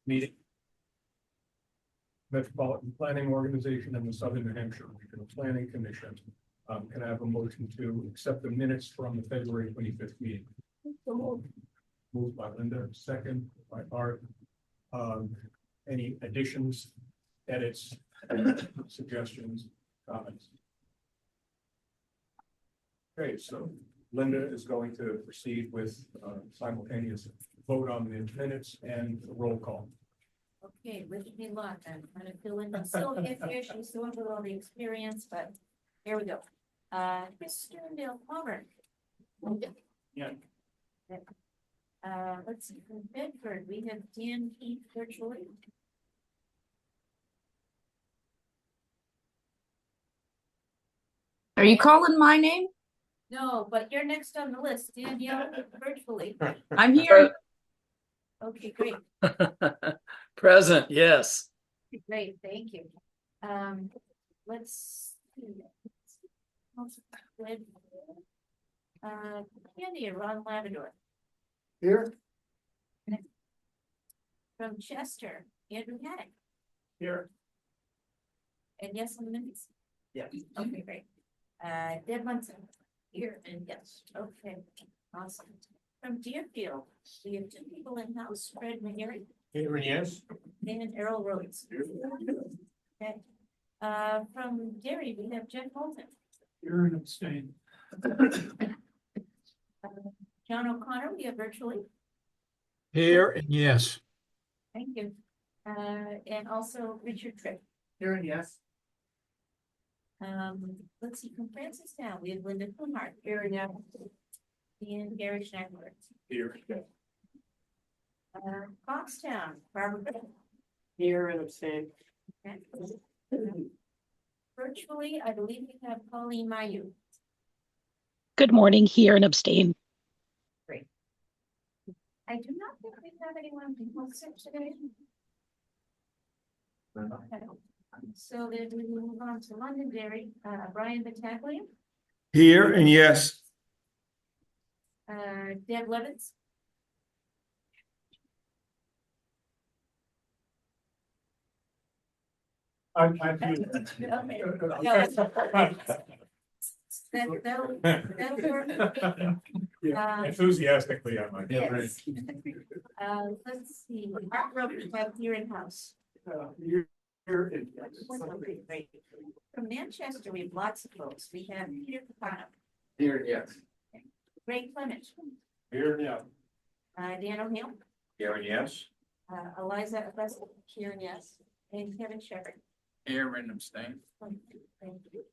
Meeting. Metropolitan Planning Organization and the Southern New Hampshire Regional Planning Commission. Can I have a motion to accept the minutes from the February 25th meeting? Moved by Linda, second by Art. Any additions, edits, suggestions, comments? Okay, so Linda is going to proceed with simultaneous vote on the minutes and roll call. Okay, wish me luck. I'm trying to fill in the Sylvia here. She's doing with all the experience, but here we go. Mr. Dale Palmer. Yeah. Let's see, from Bedford, we have Dan Keith virtually. Are you calling my name? No, but you're next on the list, Danielle, virtually. I'm here. Okay, great. Present, yes. Great, thank you. Let's see. Candy, Ron Lavador. Here. From Chester, Andrew Haddock. Here. And yes, on the minutes? Yeah. Okay, great. Deb Munson, here and yes, okay, awesome. From Deerfield, we have two people in house, Fred McGarry Here, yes. and Errol Rhodes. Okay. From Gary, we have Jeff Bolton. Here and abstain. John O'Connor, we have virtually. Here and yes. Thank you. And also Richard Tripp. Here and yes. Let's see, from Francis Town, we have Linda Kuhnhart here and now. And Gary Schneckler. Here. Foxtown, Barbara. Here and abstain. Okay. Virtually, I believe we have Pauline Mayu. Good morning, here and abstain. Great. I do not think we have anyone who wants it today. Okay. So then we move on to Londonderry, Brian Battaglia, Here and yes. Deb Levitz. That'll work. Enthusiastically, I might. Yes. Let's see, Art Roper, here in house. Great. From Manchester, we have lots of folks. We have Peter Capano, Here, yes. Ray Clement, Here, yeah. Dan O'Neill, Here and yes. Eliza Augusta, here and yes, and Kevin Shepherd. Here and abstain. Thank you.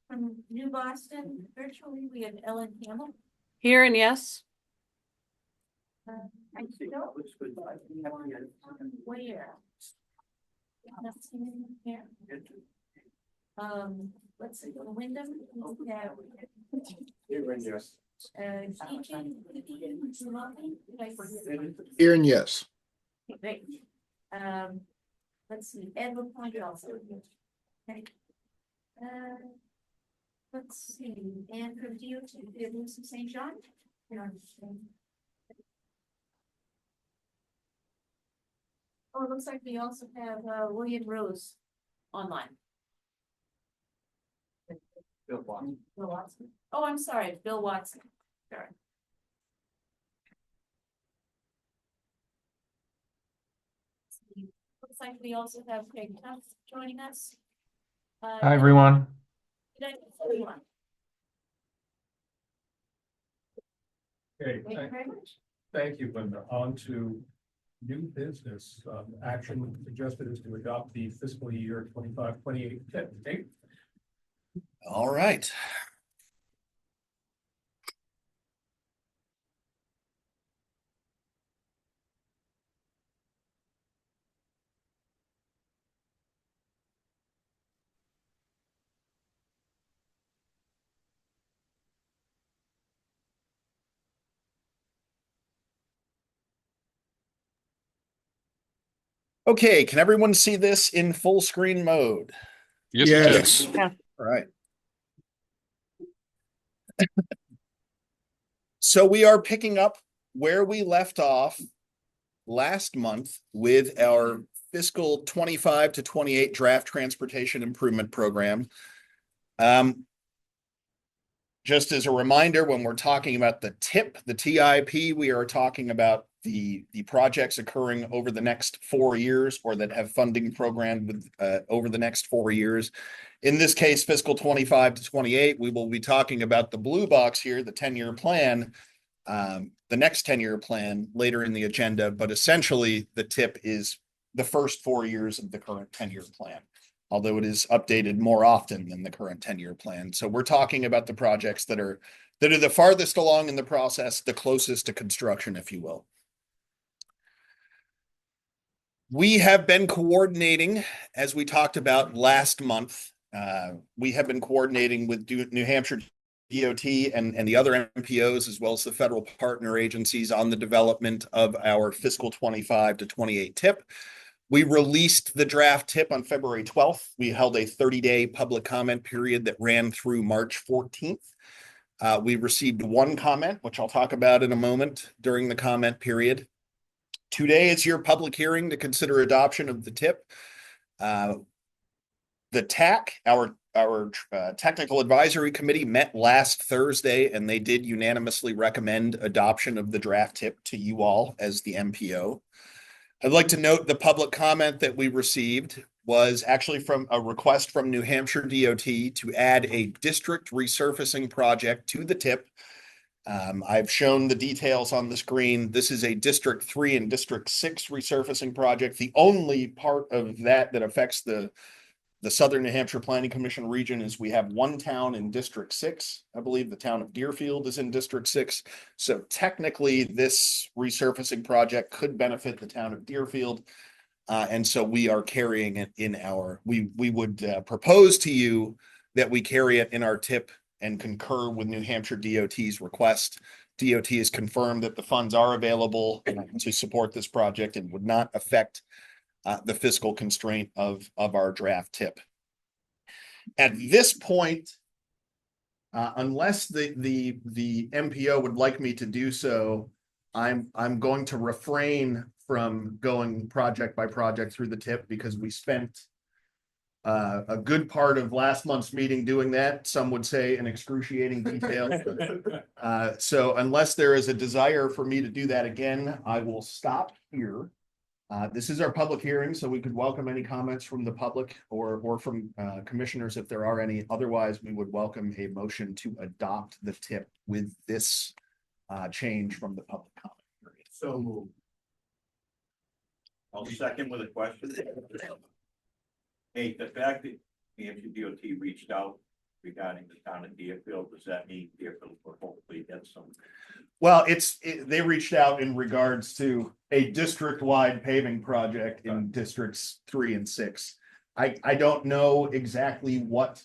From New Boston, virtually, we have Ellen Campbell. Here and yes. I don't know where. Not seeing him here. Let's see, Wyndham, we have Here and yes. Here and yes. Great. Let's see, Ed LaPointe also. Okay. Let's see, and from DOT, we have Lucy St. John. Oh, it looks like we also have William Rose online. Bill Watson. Bill Watson. Oh, I'm sorry, Bill Watson. Sorry. Looks like we also have Craig Tuff joining us. Hi, everyone. Good night, everyone. Okay, Thank you very much. thank you, Linda. On to new business. Action suggested is to adopt the fiscal year 25-28 date. All right. Okay, can everyone see this in full screen mode? Yes. All right. So we are picking up where we left off last month with our fiscal 25 to 28 draft transportation improvement program. Just as a reminder, when we're talking about the TIP, the TIP, we are talking about the projects occurring over the next 4 years or that have funding programmed with over the next 4 years. In this case, fiscal 25 to 28, we will be talking about the blue box here, the 10-year plan, the next 10-year plan later in the agenda, but essentially the TIP is the first 4 years of the current 10-year plan, although it is updated more often than the current 10-year plan. So we're talking about the projects that are the farthest along in the process, the closest to construction, if you will. We have been coordinating, as we talked about last month, we have been coordinating with New Hampshire DOT and the other MPOs, as well as the federal partner agencies, on the development of our fiscal 25 to 28 TIP. We released the draft TIP on February 12th. We held a 30-day public comment period that ran through March 14th. We received one comment, which I'll talk about in a moment during the comment period. Today is your public hearing to consider adoption of the TIP. The TAC, our Technical Advisory Committee, met last Thursday, and they did unanimously recommend adoption of the draft TIP to you all as the MPO. I'd like to note the public comment that we received was actually from a request from New Hampshire DOT to add a district resurfacing project to the TIP. I've shown the details on the screen. This is a District 3 and District 6 resurfacing project. The only part of that affects the Southern New Hampshire Planning Commission region is we have one town in District 6. I believe the town of Deerfield is in District 6. So technically this resurfacing project could benefit the town of Deerfield. And so we are carrying it in we would propose to you that we carry it in our TIP and concur with New Hampshire DOT's request. DOT has confirmed that the funds are available to support this project and would not affect the fiscal constraint of our draft TIP. At this point, unless the MPO would like me to do so, I'm going to refrain from going project by project through the TIP because we spent a good part of last month's meeting doing that. Some would say in excruciating detail. So unless there is a desire for me to do that again, I will stop here. This is our public hearing, so we could welcome any comments from the public or from commissioners if there are any. Otherwise, we would welcome a motion to adopt the TIP with this change from the public comment period. So moved. I'll second with a question. Hey, the fact that New Hampshire DOT reached out regarding the town of Deerfield, does that mean Deerfield will hopefully get some? Well, they reached out in regards to a district-wide paving project in districts 3 and 6. I don't know exactly what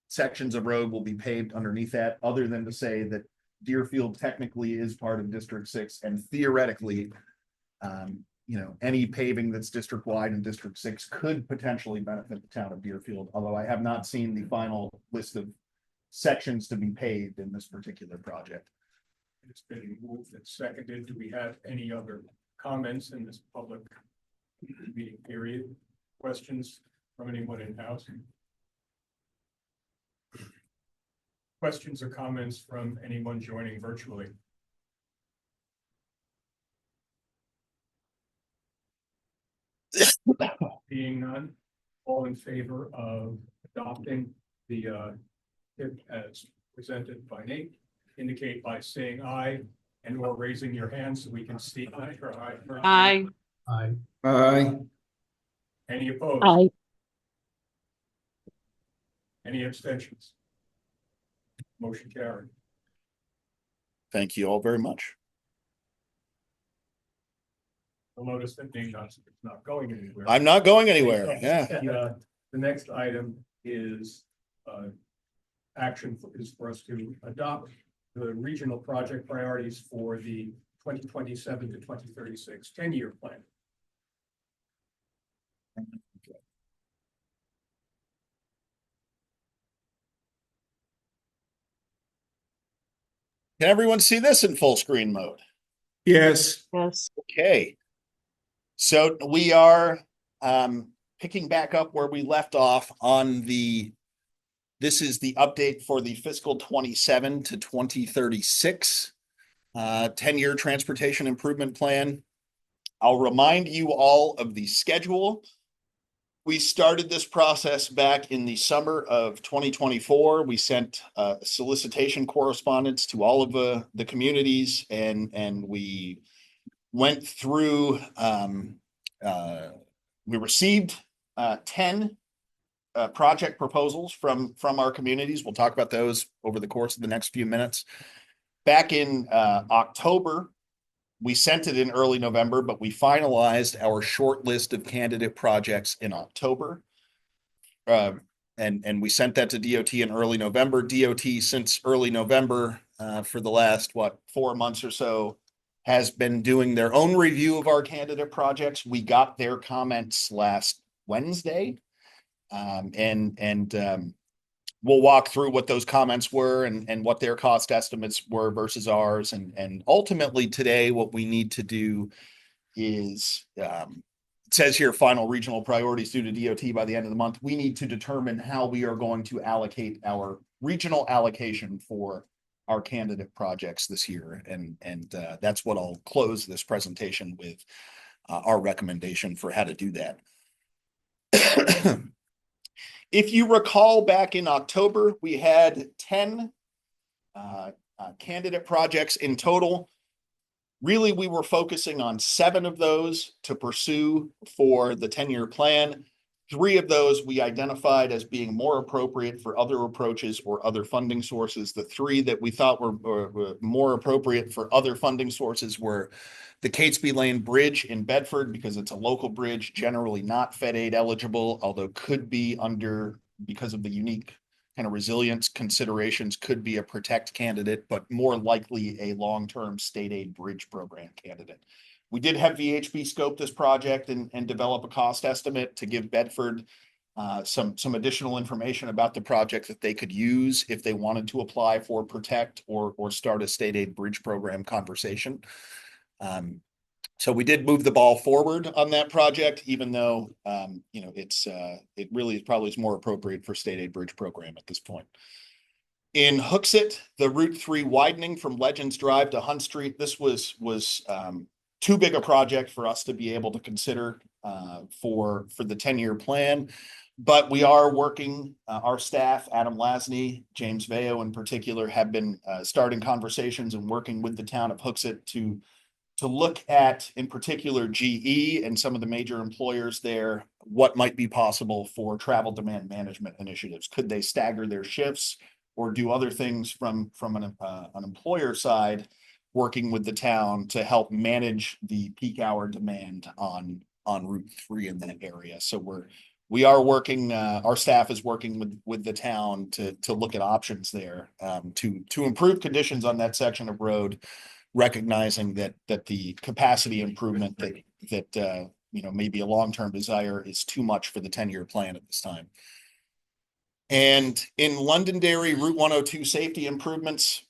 sections of road will be paved underneath that, other than to say that Deerfield technically is part of District 6, and theoretically, any paving that's district-wide in District 6 could potentially benefit the town of Deerfield, although I have not seen the final list of sections to be paved in this particular project. It's been moved and seconded. Do we have any other comments in this public meeting period? Questions from anyone in house? Questions or comments from anyone joining virtually? Being none, all in favor of adopting the TIP as presented by Nate, indicate by saying aye and or raising your hand so we can see aye or aye. Aye. Aye. Aye. Any opposed? Aye. Any abstentions? Motion carried. Thank you all very much. You'll notice that Nate is not going anywhere. I'm not going anywhere. Yeah. The next item is action is for us to adopt the regional project priorities for the 2027 to 2036 10-year plan. Can everyone see this in full screen mode? Yes. Yes. Okay. So we are picking back up where we left off on this is the update for the fiscal 27 to 2036 10-year transportation improvement plan. I'll remind you all of the schedule. We started this process back in the summer of 2024. We sent solicitation correspondence to all of the communities, and we went through, we received 10 project proposals from our communities. We'll talk about those over the course of the next few minutes. Back in October, we sent it in early November, but we finalized our short list of candidate projects in October. And we sent that to DOT in early November. DOT, since early November, for the last, 4 months or so, has been doing their own review of our candidate projects. We got their comments last Wednesday. We'll walk through what those comments were and what their cost estimates were versus ours. And ultimately today, what we need to do is, it says here, final regional priorities due to DOT by the end of the month. We need to determine how we are going to allocate our regional allocation for our candidate projects this year. And that's what I'll close this presentation with, our recommendation for how to do that. If you recall, back in October, we had 10 candidate projects in total. Really, we were focusing on 7 of those to pursue for the 10-year plan. 3 of those we identified as being more appropriate for other approaches or other funding sources. The 3 that we thought were more appropriate for other funding sources were the Catesby Lane Bridge in Bedford, because it's a local bridge, generally not Fed aid eligible, although could be under, because of the unique kind of resilience considerations, could be a protect candidate, but more likely a long-term state aid bridge program candidate. We did have VHB scope this project and develop a cost estimate to give Bedford some additional information about the project that they could use if they wanted to apply for protect or start a state aid bridge program conversation. So we did move the ball forward on that project, even though, it really is probably more appropriate for state aid bridge program at this point. In Hooksett, the Route 3 widening from Legends Drive to Hunt Street, this was too big a project for us to be able to consider for the 10-year plan. But we are working, our staff, Adam Lasney, James Veo in particular, have been starting conversations and working with the town of Hooksett to look at, in particular, GE and some of the major employers there, what might be possible for travel demand management initiatives. Could they stagger their shifts or do other things from an employer side, working with the town to help manage the peak hour demand on Route 3 in that area? So we are working, our staff is working with the town to look at options there, to improve conditions on that section of road, recognizing that the capacity improvement that maybe a long-term desire is too much for the 10-year plan at this time. And in Londonderry, Route 102 safety improvements,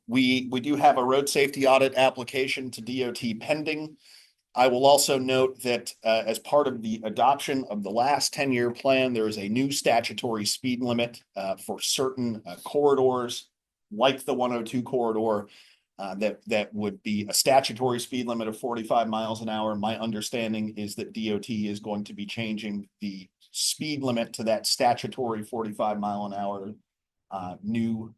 we do have a road safety audit application to DOT pending. I will also note that as part of the adoption of the last 10-year plan, there is a new statutory speed limit for certain corridors, like the 102 corridor, that would be a statutory speed limit of 45 miles an hour. My understanding is that DOT is going to be changing the speed limit to that statutory 45 mile an hour new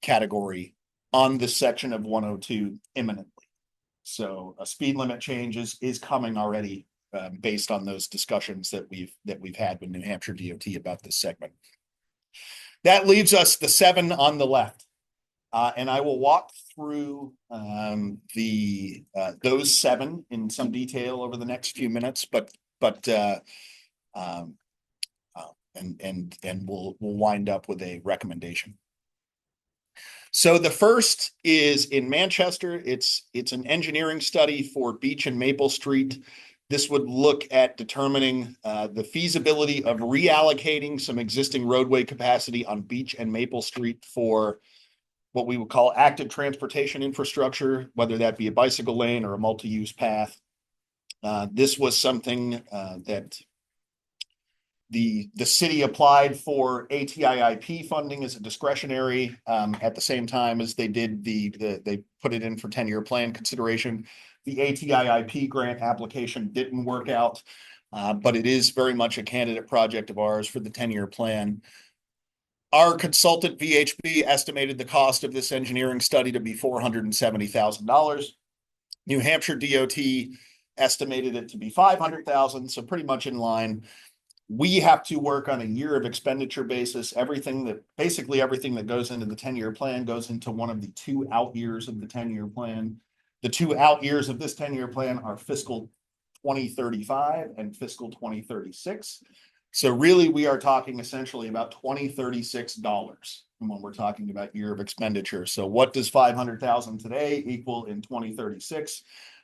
category on this section of 102 imminently. So a speed limit change is coming already, based on those discussions that we've had with New Hampshire DOT about this segment. That leaves us the 7 on the left. And I will walk through those 7 in some detail over the next few minutes, but we'll wind up with a recommendation. So the first is in Manchester. It's an engineering study for Beach and Maple Street. This would look at determining the feasibility of reallocating some existing roadway capacity on Beach and Maple Street for what we would call active transportation infrastructure, whether that be a bicycle lane or a multi-use path. This was something that the city applied for ATIIP funding as a discretionary at the same time as they did they put it in for 10-year plan consideration. The ATIIP grant application didn't work out, but it is very much a candidate project of ours for the 10-year plan. Our consultant VHB estimated the cost of this engineering study to be $470,000. New Hampshire DOT estimated it to be $500,000, so pretty much in line. We have to work on a year of expenditure basis. Basically everything that goes into the 10-year plan goes into one of the 2 out years of the 10-year plan. The 2 out years of this 10-year plan are fiscal 2035 and fiscal 2036. So really, we are talking essentially about $2036 when we're talking about year of expenditure. So what does 500,000 today equal in 2036?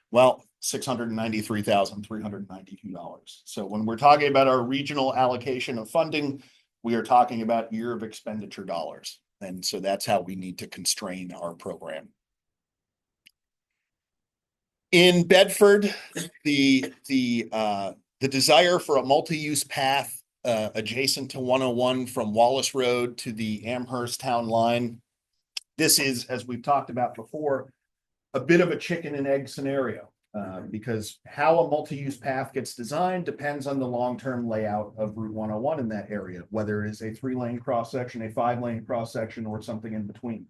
Well, $693,392. So when we're talking about our regional allocation of funding, we are talking about year of expenditure dollars. And so that's how we need to constrain our program. In Bedford, the desire for a multi-use path adjacent to 101 from Wallace Road to the Amherst Town line. This is, as we've talked about before, a bit of a chicken and egg scenario because how a multi-use path gets designed depends on the long-term layout of Route 101 in that area, whether it is a 3-lane cross-section, a 5-lane cross-section, or something in between.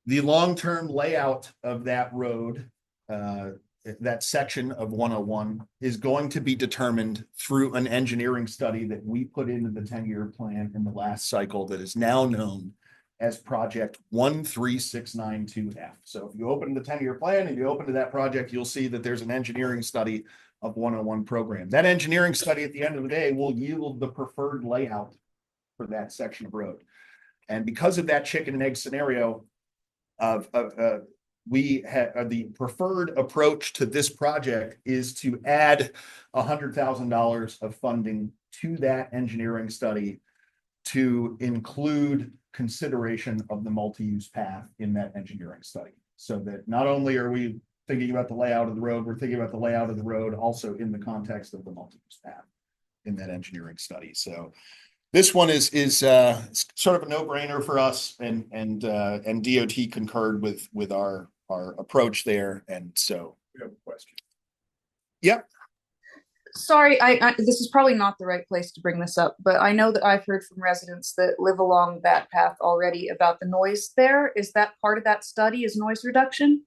The long-term layout of that road, that section of 101, is going to be determined through an engineering study that we put into the 10-year plan in the last cycle that is now known as project 13692F. So if you open the 10-year plan and you open to that project, you'll see that there's an engineering study of 101 program. That engineering study at the end of the day will yield the preferred layout for that section of road. And because of that chicken and egg scenario we have the preferred approach to this project is to add $100,000 of funding to that engineering study to include consideration of the multi-use path in that engineering study. So that not only are we thinking about the layout of the road, we're thinking about the layout of the road also in the context of the multi-use path in that engineering study. So this one is sort of a no-brainer for us, and DOT concurred with our approach there, and so We have a question. Yep. Sorry, this is probably not the right place to bring this up, but I know that I've heard from residents that live along that path already about the noise there. Is that part of that study, is noise reduction?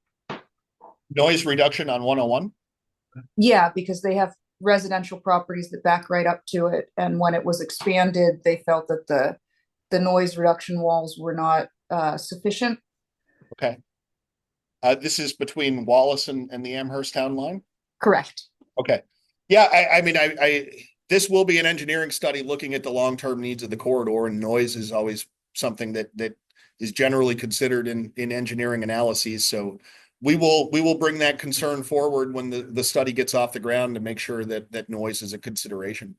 Noise reduction on 101? Yeah, because they have residential properties that back right up to it, and when it was expanded, they felt that the noise reduction walls were not sufficient. Okay. This is between Wallace and the Amherst Town line? Correct. Okay. Yeah, I mean, this will be an engineering study looking at the long-term needs of the corridor, and noise is always something that is generally considered in engineering analyses. So we will bring that concern forward when the study gets off the ground to make sure that noise is a consideration.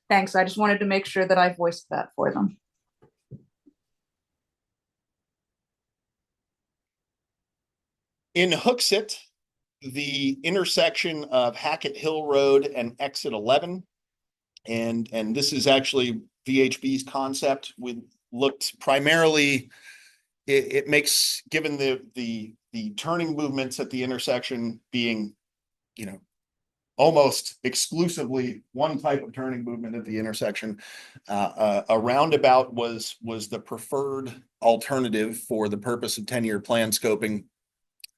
Thanks. I just wanted to make sure that I voiced that for them. In Hooksett, the intersection of Hackett Hill Road and Exit 11, and this is actually VHB's concept. We looked primarily, it makes, given the turning movements at the intersection being, almost exclusively one type of turning movement at the intersection, a roundabout was the preferred alternative for the purpose of 10-year plan scoping.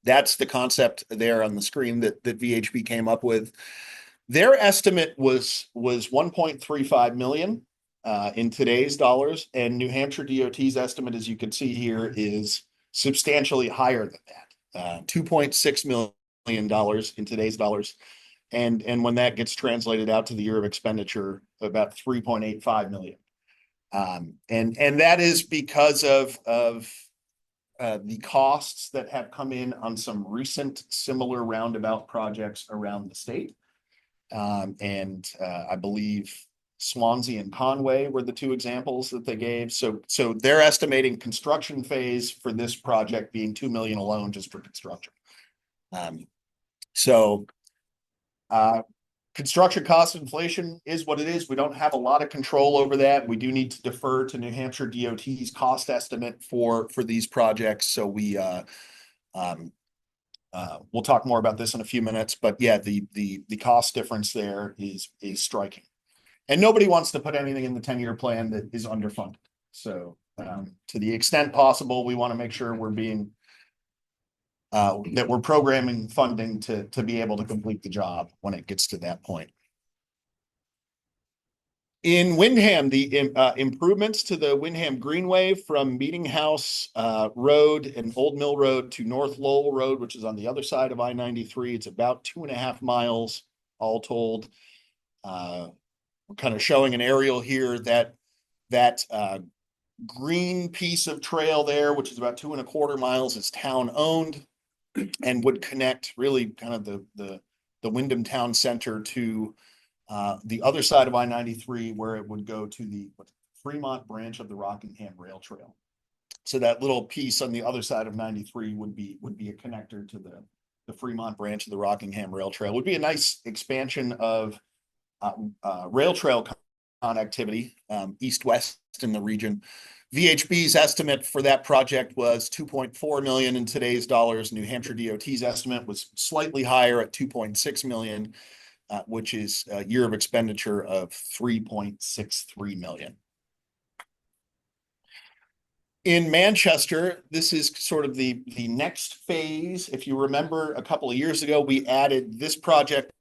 That's the concept there on the screen that VHB came up with. Their estimate was 1.35 million in today's dollars, and New Hampshire DOT's estimate, as you can see here, is substantially higher than that, $2.6 million in today's dollars. And when that gets translated out to the year of expenditure, about 3.85 million. And that is because of the costs that have come in on some recent similar roundabout projects around the state. I believe Swansea and Conway were the two examples that they gave. So they're estimating construction phase for this project being 2 million alone just for construction. So construction cost inflation is what it is. We don't have a lot of control over that. We do need to defer to New Hampshire DOT's cost estimate for these projects. So we'll talk more about this in a few minutes, but yeah, the cost difference there is striking. And nobody wants to put anything in the 10-year plan that is underfunded. So to the extent possible, we want to make sure we're being that we're programming funding to be able to complete the job when it gets to that point. In Windham, the improvements to the Windham Greenway from Meeting House Road and Old Mill Road to North Lowell Road, which is on the other side of I-93. It's about 2.5 miles all told. We're kind of showing an aerial here that green piece of trail there, which is about 2.25 miles, is town owned and would connect really kind of the Windham town center to the other side of I-93, where it would go to the Fremont branch of the Rockingham Rail Trail. So that little piece on the other side of 93 would be a connector to the Fremont branch of the Rockingham Rail Trail. Would be a nice expansion of rail trail connectivity east-west in the region. VHB's estimate for that project was 2.4 million in today's dollars. New Hampshire DOT's estimate was slightly higher at 2.6 million, which is a year of expenditure of 3.63 million. In Manchester, this is sort of the next phase. If you remember, a couple of years ago, we added this project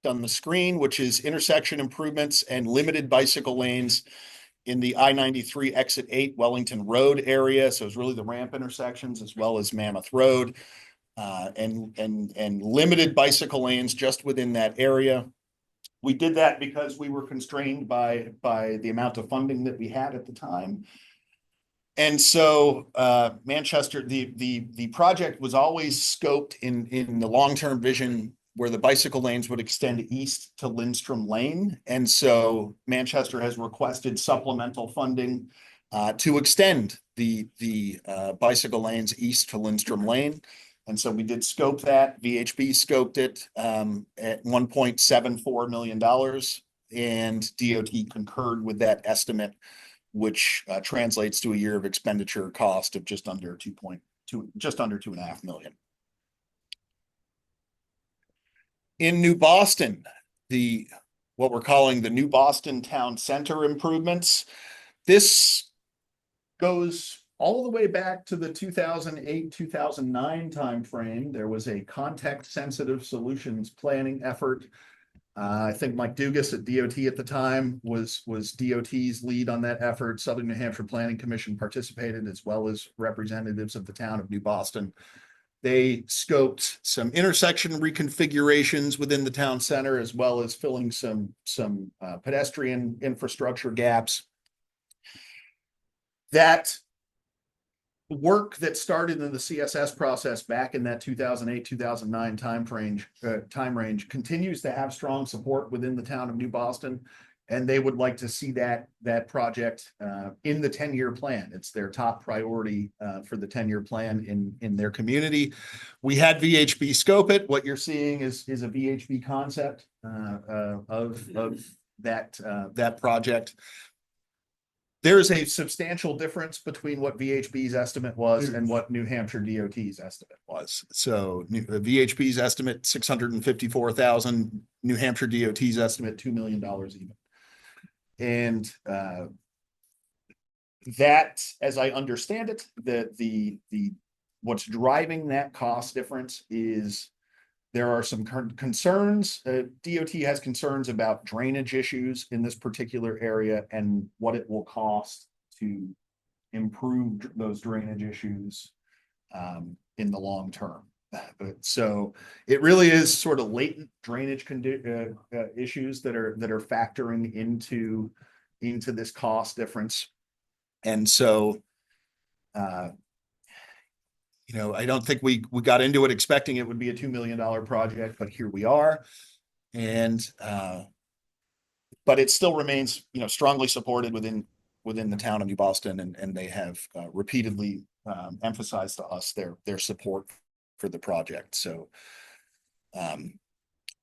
on the screen, which is intersection improvements and limited bicycle lanes in the I-93 exit 8 Wellington Road area. So it's really the ramp intersections as well as Mammoth Road, and limited bicycle lanes just within that area. We did that because we were constrained by the amount of funding that we had at the time. And so Manchester, the project was always scoped in the long-term vision where the bicycle lanes would extend east to Lindstrom Lane. And so Manchester has requested supplemental funding to extend the bicycle lanes east to Lindstrom Lane. And so we did scope that. VHB scoped it at $1.74 million, and DOT concurred with that estimate, which translates to a year of expenditure cost of just under 2.5 million. In New Boston, what we're calling the New Boston Town Center improvements, this goes all the way back to the 2008-2009 timeframe. There was a context-sensitive solutions planning effort. I think Mike Dugas at DOT at the time was DOT's lead on that effort. Southern New Hampshire Planning Commission participated, as well as representatives of the town of New Boston. They scoped some intersection reconfigurations within the town center, as well as filling some pedestrian infrastructure gaps. That work that started in the CSS process back in that 2008-2009 time range continues to have strong support within the town of New Boston, and they would like to see that project in the 10-year plan. It's their top priority for the 10-year plan in their community. We had VHB scope it. What you're seeing is a VHB concept of that project. There's a substantial difference between what VHB's estimate was and what New Hampshire DOT's estimate was. So VHB's estimate, 654,000, New Hampshire DOT's estimate, $2 million even. And that, as I understand it, what's driving that cost difference is there are some concerns. DOT has concerns about drainage issues in this particular area and what it will cost to improve those drainage issues in the long term. So it really is sort of latent drainage issues that are factoring into this cost difference. And so I don't think we got into it expecting it would be a $2 million project, but here we are. And but it still remains, strongly supported within the town of New Boston, and they have repeatedly emphasized to us their support for the project. So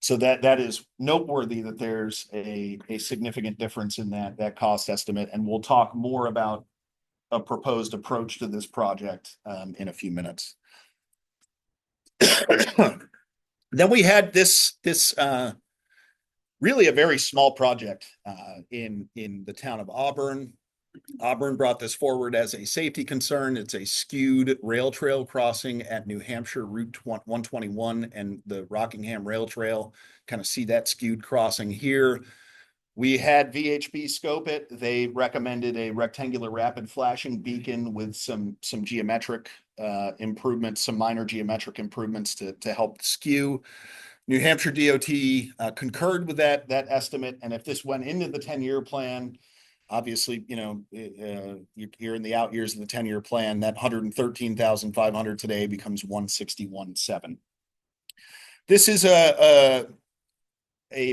that is noteworthy that there's a significant difference in that cost estimate, and we'll talk more about a proposed approach to this project in a few minutes. Then we had this really a very small project in the town of Auburn. Auburn brought this forward as a safety concern. It's a skewed rail trail crossing at New Hampshire Route 121 and the Rockingham Rail Trail. Kind of see that skewed crossing here. We had VHB scope it. They recommended a rectangular rapid flashing beacon with some geometric improvements, some minor geometric improvements to help skew. New Hampshire DOT concurred with that estimate, and if this went into the 10-year plan, obviously, you're in the out years of the 10-year plan, that 113,500 today becomes 161,700. This is a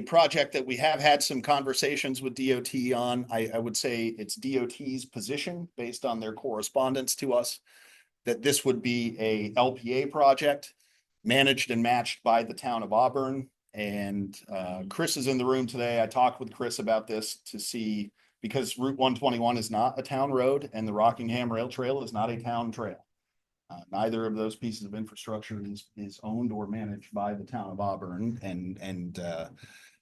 project that we have had some conversations with DOT on. I would say it's DOT's position based on their correspondence to us that this would be a LPA project managed and matched by the town of Auburn. And Chris is in the room today. I talked with Chris about this to see, because Route 121 is not a town road and the Rockingham Rail Trail is not a town trail. Neither of those pieces of infrastructure is owned or managed by the town of Auburn. And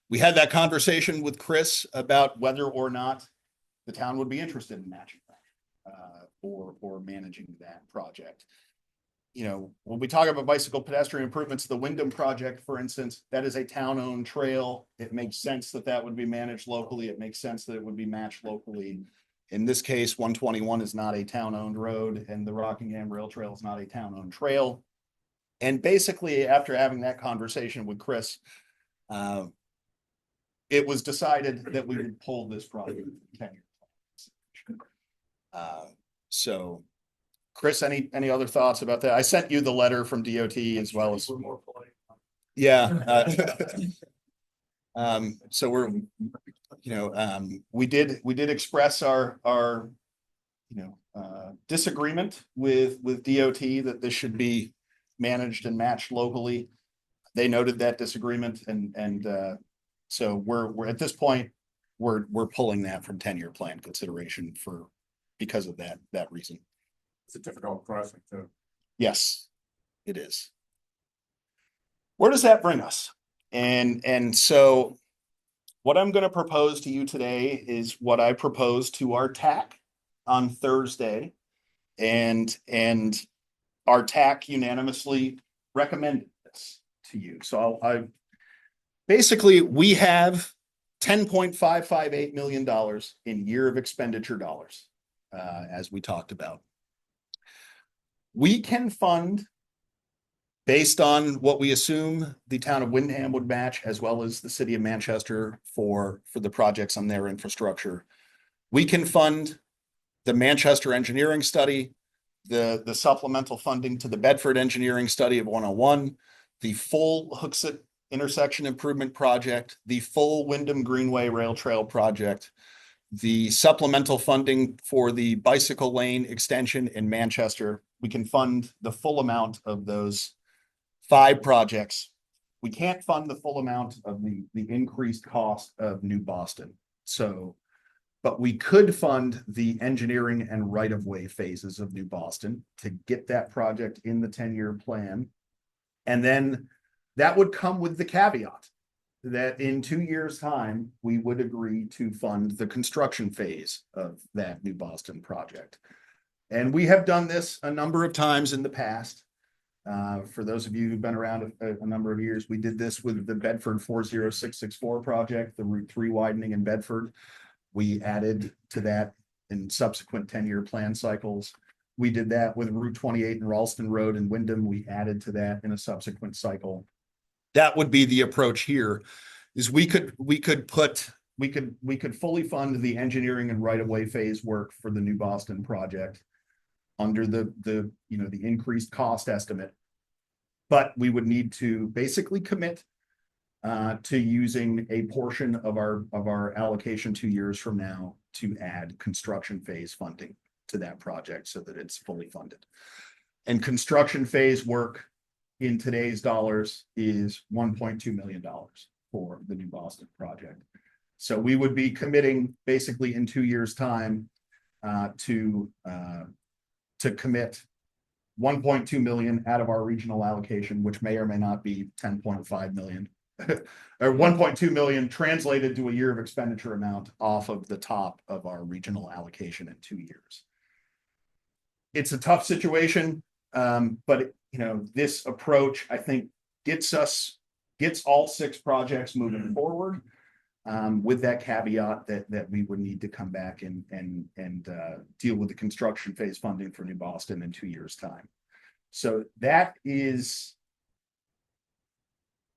we had that conversation with Chris about whether or not the town would be interested in matching that or managing that project. When we talk about bicycle pedestrian improvements, the Wyndham project, for instance, that is a town-owned trail. It makes sense that would be managed locally. It makes sense that it would be matched locally. In this case, 121 is not a town-owned road, and the Rockingham Rail Trail is not a town-owned trail. And basically, after having that conversation with Chris, it was decided that we would pull this project. So, Chris, any other thoughts about that? I sent you the letter from DOT as well as. Yeah. So we're, we did express our disagreement with DOT that this should be managed and matched locally. They noted that disagreement, and so we're at this point we're pulling that from 10-year plan consideration because of that reason. It's a difficult crossing too. Yes, it is. Where does that bring us? And so what I'm going to propose to you today is what I proposed to our TAC on Thursday, and our TAC unanimously recommended this to you. So basically we have $10.558 million in year of expenditure dollars, as we talked about. We can fund, based on what we assume the town of Wyndham would match, as well as the city of Manchester for the projects on their infrastructure. We can fund the Manchester engineering study, the supplemental funding to the Bedford engineering study of 101, the full Hooksett intersection improvement project, the full Wyndham Greenway Rail Trail project, the supplemental funding for the bicycle lane extension in Manchester. We can fund the full amount of those 5 projects. We can't fund the full amount of the increased cost of New Boston. But we could fund the engineering and right-of-way phases of New Boston to get that project in the 10-year plan. And then that would come with the caveat that in 2 years' time, we would agree to fund the construction phase of that New Boston project. And we have done this a number of times in the past. For those of you who've been around a number of years, we did this with the Bedford 40664 project, the Route 3 widening in Bedford. We added to that in subsequent 10-year plan cycles. We did that with Route 28 and Ralston Road in Wyndham. We added to that in a subsequent cycle. That would be the approach here, is we could fully fund the engineering and right-of-way phase work for the New Boston project under the increased cost estimate. But we would need to basically commit to using a portion of our allocation 2 years from now to add construction phase funding to that project so that it's fully funded. And construction phase work in today's dollars is $1.2 million for the New Boston project. So we would be committing basically in 2 years' time to commit 1.2 million out of our regional allocation, which may or may not be 10.5 million. Or 1.2 million translated to a year of expenditure amount off of the top of our regional allocation in 2 years. It's a tough situation, but this approach, I think, gets all 6 projects moving forward, with that caveat that we would need to come back and deal with the construction phase funding for New Boston in 2 years' time. So that is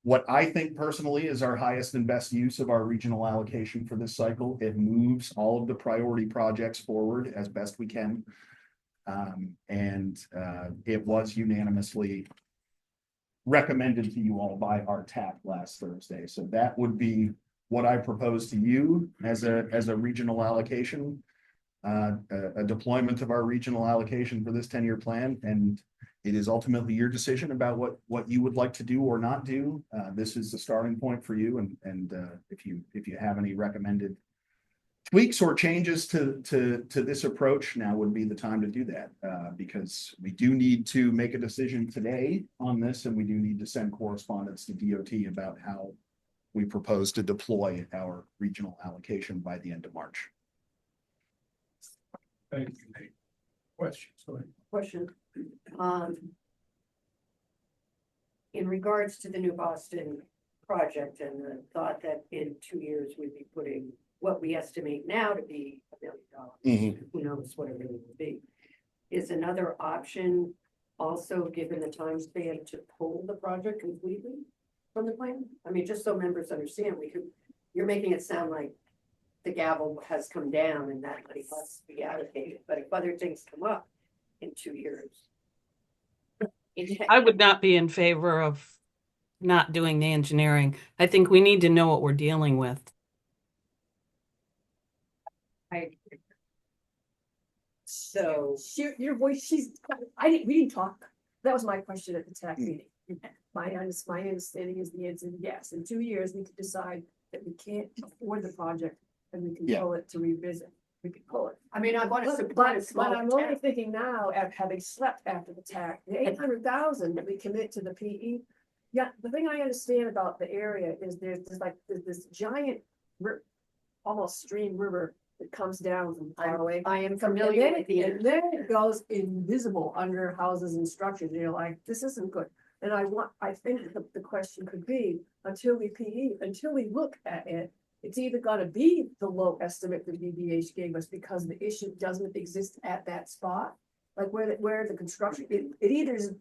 what I think personally is our highest and best use of our regional allocation for this cycle. It moves all of the priority projects forward as best we can. It was unanimously recommended to you all by our TAC last Thursday. So that would be what I propose to you as a regional allocation, a deployment of our regional allocation for this 10-year plan. And it is ultimately your decision about what you would like to do or not do. This is the starting point for you. And if you have any recommended tweaks or changes to this approach, now would be the time to do that, because we do need to make a decision today on this, and we do need to send correspondence to DOT about how we propose to deploy our regional allocation by the end of March. Thank you, Nate. Questions? Go ahead. Question. In regards to the New Boston project and the thought that in 2 years we'd be putting what we estimate now to be $1 million, who knows what it really will be, is another option also given the time span to pull the project completely from the plan? I mean, just so members understand, you're making it sound like the gavel has come down and that money must be allocated, but if other things come up in 2 years. I would not be in favor of not doing the engineering. I think we need to know what we're dealing with. So Your voice, we didn't talk. That was my question at the TAC meeting. My understanding is the answer is yes. In 2 years, we could decide that we can't afford the project and we can pull it to revisit. We could pull it. I mean, I want to But support a small I'm only town. thinking now, having slept after the TAC, the 800,000 that we commit to the PE. Yeah, the thing I understand about the area is there's this giant, almost stream river that comes down from far away. I am familiar with the. And then it goes invisible under houses and structures, and you're like, this isn't good. And I think the question could be, until we look at it, it's either gonna be the low estimate that VBH gave us because the issue doesn't exist at that spot. Like where the construction, it either is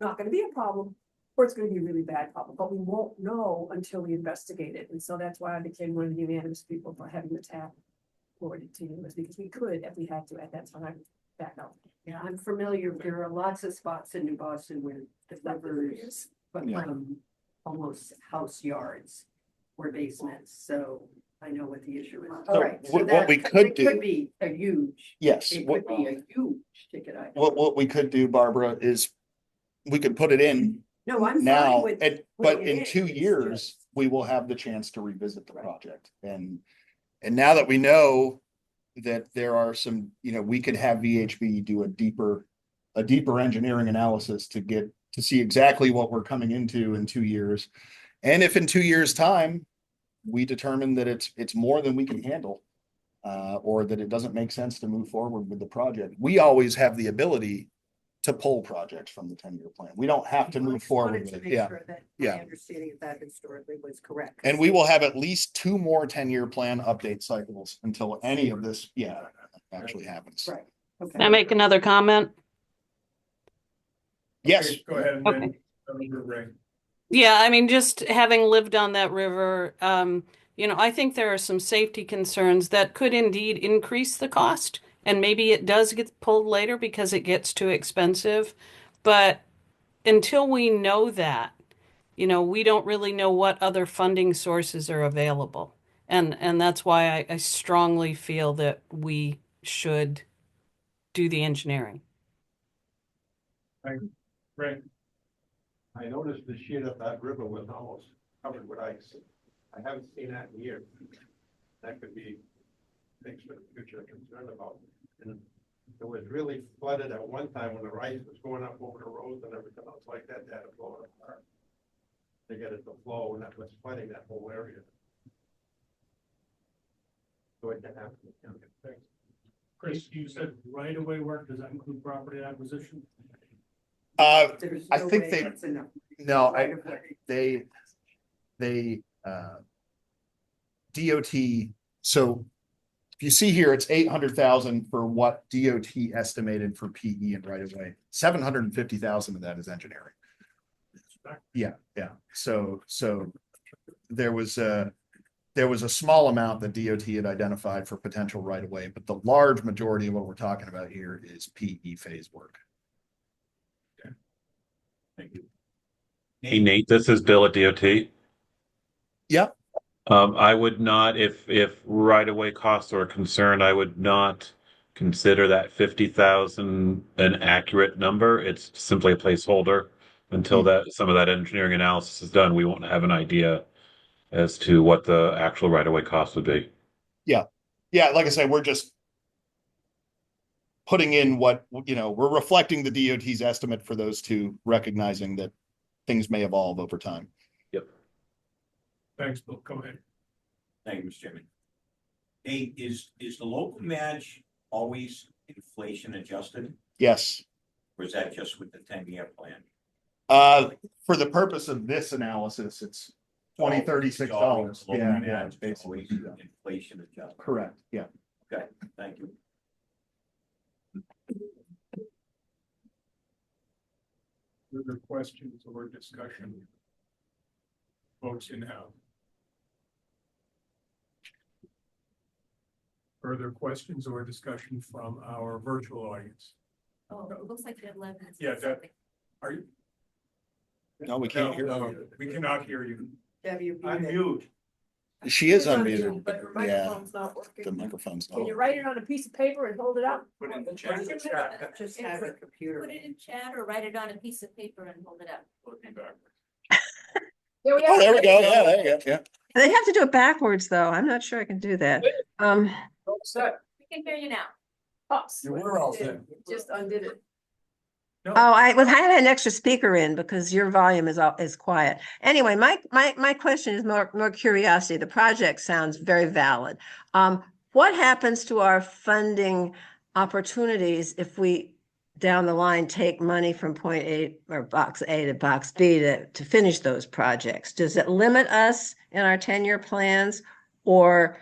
not gonna be a problem, or it's gonna be a really bad problem, but we won't know until we investigate it. And so that's why I became one of the unanimous people for having the TAP forwarded to you, because we could, if we had to at that time, back up. Yeah, I'm familiar. There are lots of spots in New Boston where the rivers, but almost house yards or basements. So I know what the issue is. All right. So what we could do, could be a huge. yes, It could be a huge ticket item. what we could do, Barbara, is we could put it in No, I'm fine now, with. but putting it in 2 It's years, just- we will have the chance to revisit the Right. project. And now that we know that there are some, we could have VHB do a deeper engineering analysis to see exactly what we're coming into in 2 years. And if in 2 years' time, we determine that it's more than we can handle, or that it doesn't make sense to move forward with the project, we always have the ability to pull projects from the 10-year plan. We don't have to I move just forward wanted with to it. make Yeah. sure that Yeah. my understanding of that historically was correct. And we will have at least 2 more 10-year plan update cycles until any of this, actually happens. Right. Okay. Can I make another comment? Yes. Okay, go ahead and then, Ray. Yeah, I mean, just having lived on that river, I think there are some safety concerns that could indeed increase the cost. And maybe it does get pulled later because it gets too expensive. But until we know that, we don't really know what other funding sources are available. And that's why I strongly feel that we should do the engineering. Right. I noticed the sheet of that river was almost covered with ice. I haven't seen that in years. That could be things for the future to concern about. And it was really flooded at one time when the ice was going up over the roads and everything else like that, that had blown apart. To get it to flow, and that was flooding that whole area. So it can happen. Thanks. Chris, you said right away work, does that include property acquisition? There's I no think way they- that's enough. No, Right of way. they DOT, so if you see here, it's 800,000 for what DOT estimated for PE and right of way. 750,000 of that is engineering. Yeah. So there was a small amount that DOT had identified for potential right of way, but the large majority of what we're talking about here is PE phase work. Thank you. Hey Nate, this is Bill at DOT. Yep. I would not, if right-of-way costs are a concern, I would not consider that 50,000 an accurate number. It's simply a placeholder until that some of that engineering analysis is done. We won't have an idea as to what the actual right-of-way cost would be. Yeah, like I say, we're just putting in what, we're reflecting the DOT's estimate for those two, recognizing that things may evolve over time. Yep. Thanks, Bill. Go ahead. Thank you, Mr. Chairman. Hey, is the local match always inflation adjusted, Yes. or is that just with the 10-year plan? For the purpose of this analysis, it's $36. Yeah, it's basically Inflation adjusted. correct. Yeah. Okay, thank you. Further questions or discussion? Votes in now. Further questions or discussion from our virtual audience? Oh, it looks like they're 11. Yeah, are you? No, we can't hear. No, we cannot hear you. WB. Unmute. She is It's unmuted. But her Yeah, microphone's not the working. microphone's Can you not. write it on a piece of paper and hold it up? Put it in the Just chat. have a computer. Put it in chat or write it on a piece of paper and hold it up. Looking backwards. There we Oh, are. there we go. Yeah, there you go. Yeah. They have to do it backwards, though. I'm not sure I can do that. We can hear you now. Oh, We're all set. Just undid it. Oh, I had an extra speaker in because your volume is quiet. Anyway, my question is more curiosity. The project sounds very valid. What happens to our funding opportunities if we down the line take money from point A or box A to box B to finish those projects? Does it limit us in our 10-year plans, or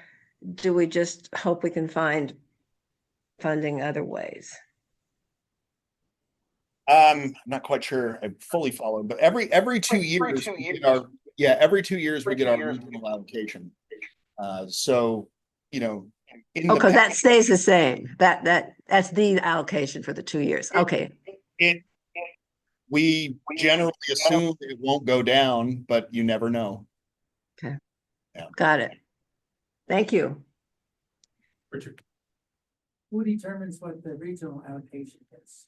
do we just hope we can find funding other ways? I'm not quite sure I fully follow, but every 2 years, we get our, every 2 years we get our regional allocation. So, in the Because that past, stays the same. That's the allocation for the 2 years. Okay. we generally assume it won't go down, but you never know. Got it. Thank you. Richard. Who determines what the regional allocation is?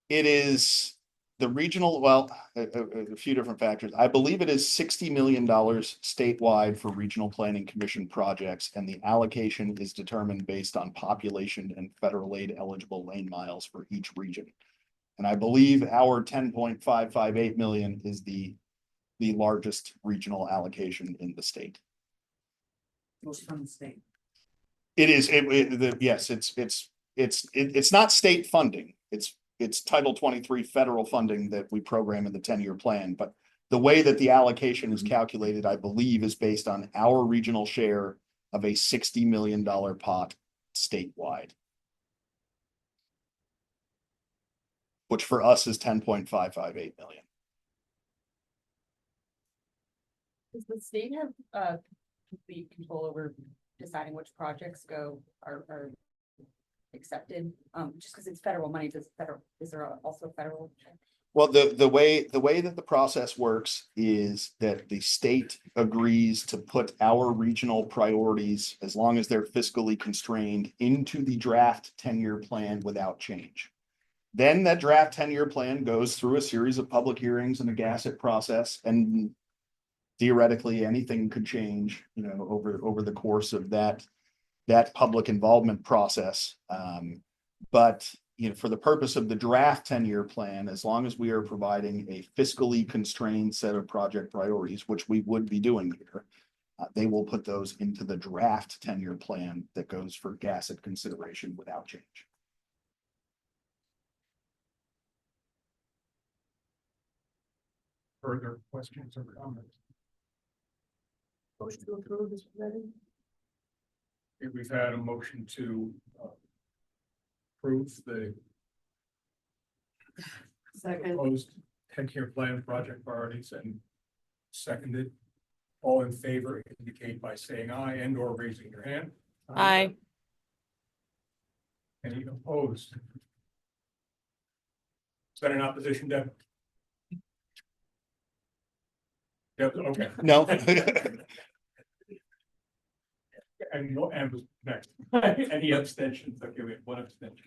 It is the regional, well, a few different factors. I believe it is $60 million statewide for regional planning commission projects, and the allocation is determined based on population and federal aid eligible lane miles for each region. And I believe our 10.558 million is the largest regional allocation in the state. Most from the state. It is, yes, it's not state funding. It's Title 23 federal funding that we program in the 10-year plan, but the way that the allocation is calculated, I believe, is based on our regional share of a $60 million pot statewide, which for us is 10.558 million. Does the state have complete control over deciding which projects are accepted? Just because it's federal money, is there also a federal check? Well, the way that the process works is that the state agrees to put our regional priorities, as long as they're fiscally constrained, into the draft 10-year plan without change. Then that draft 10-year plan goes through a series of public hearings and a GASSET process, and theoretically anything could change, over the course of that public involvement process. But for the purpose of the draft 10-year plan, as long as we are providing a fiscally constrained set of project priorities, which we would be doing here, they will put those into the draft 10-year plan that goes for GASSET consideration without change. Further questions or comments? Motion to approve is ready. If we've had a motion to approve the Second. proposed 10-year plan project priorities and seconded, all in favor indicate by saying aye and or raising your hand. Aye. Any opposed? Is that an opposition, Deb? Deb, okay. No. And was next. Any abstentions? Okay, we have one abstention.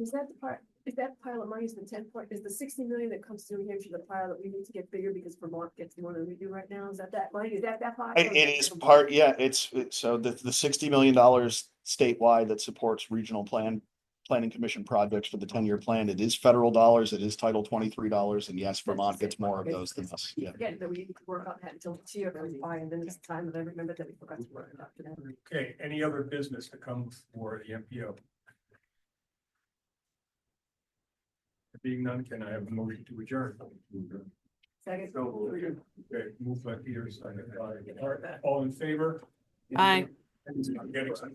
Is that the part, is that pile of money is the 10 point, is the 60 million that comes through Hampshire the pile that we need to get bigger because Vermont gets more than we do right now? Is that money? Is that pile? It is part, yeah, so the $60 million statewide that supports regional planning commission projects for the 10-year plan. It is federal dollars, it is Title 23 dollars, and yes, Vermont gets more of those than us. Yeah. Again, that we need to work on that until this year, and then it's time, and I remember that we forgot to work on that. Okay, any other business to come for the MPO? Being none, can I have a motion to adjourn? Second. Okay, moved by Peter, seconded by Art. All in favor? Aye. I'm getting some.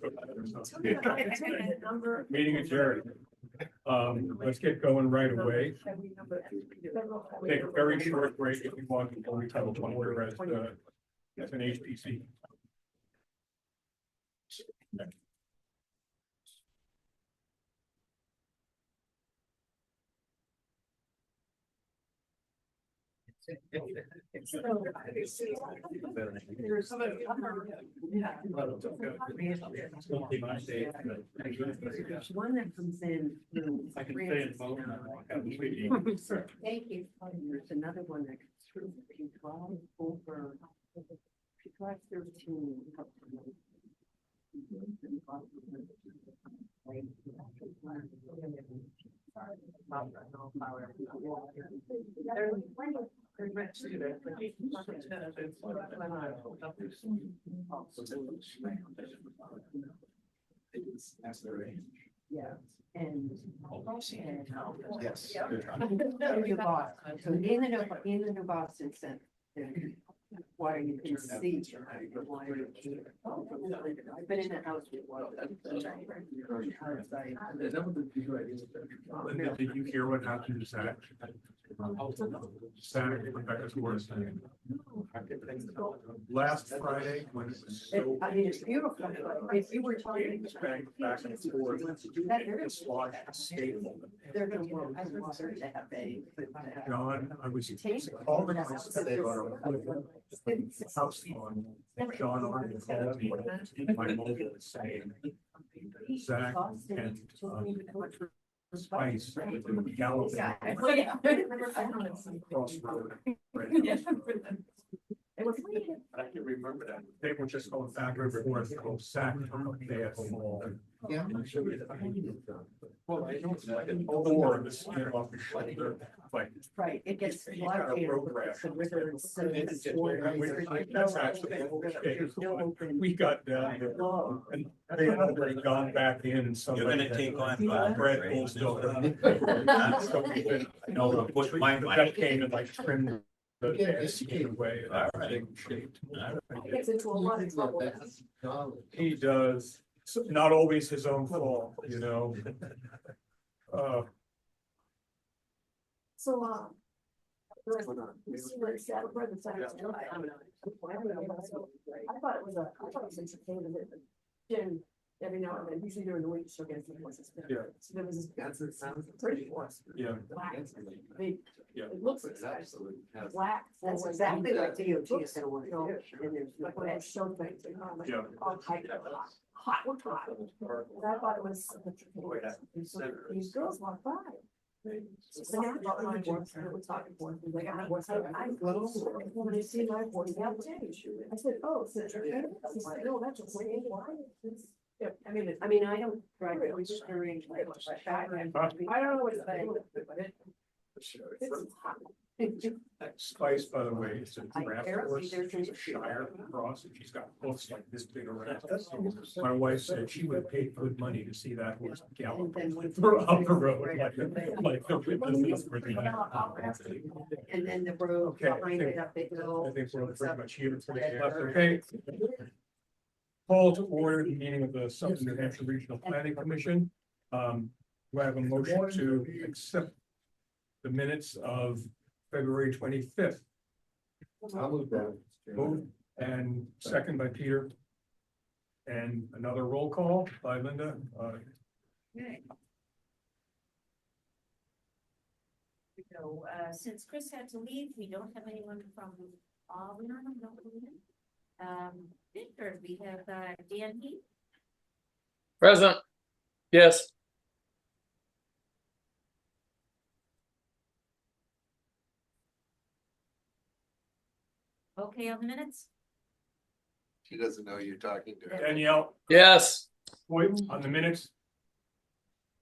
Meeting adjourned. Let's get going right away. Take a very short break if you want before we tell them we're as an HPC. There's one that comes in. I can say it both. Thank you. There's another one that comes through. P 12 over. P 13. Yeah, and. Yes. So in the New Boston Center. Water you can see. I've been in the house with water. Linda, did you hear what happened to Zach? Zach, Rebecca's worst. Last Friday, when it was so. I mean, it's beautiful. If you were talking. Back and forth. It's like a staple. They're gonna work. I want her to have a. John, I was calling my house phone. John already called me. My mobile is saying Zach and Spice galloping across the road. I can remember that. They were just going back and forth, go sack they at the mall. Yeah. Well, I know it's like an door, the skin off your shoulder, like. Right, it gets water. That's actually. We got down there and they had already gone back in and somebody. You're gonna take on Red Bull still. So we've been, Put my that came and like trimmed. Away. Gets into a lot of trouble. He does, not always his own fault, So, you see where it's at, where the side is. I thought it was a entertainment. Jen every now and then, usually during the week, she'll get some horses. Yeah. So there was this pretty horse. Yeah. Black. I mean, Yeah. it looks like black. That's exactly what DOT is gonna want to do. And there's Like when I show things, you know, like Yeah. all tight, hot, hot. And I thought it was. These girls walk by. So now about my horse, and we're talking for them, like, I when they see my horse, I said, oh, so it's okay. He said, no, that's a great one. Yeah, I mean, I don't drive it, we just arrange like. I don't know what it's like, but it's hot. Spice, by the way, it's a I draft apparently horse. they're She's a Shire cross, and she's got hoofs like this big around. My wife said she would pay good money to see that horse gallop up the road. And then the road Okay, behind it up, they go. I think we're pretty much here for the left, okay? Call to order the meeting of the Southern New Hampshire Regional Planning Commission. Do I have a motion to accept the minutes of February 25th? I'll move that. Moved and second by Peter. And another roll call by Linda. Okay. So, since Chris had to leave, we don't have anyone from Auburn, Victor, we have, Dan Heath. Present. Yes. Okay, on the minutes? She doesn't know you're talking to her. Danielle, Yes. Hoyt on the minutes.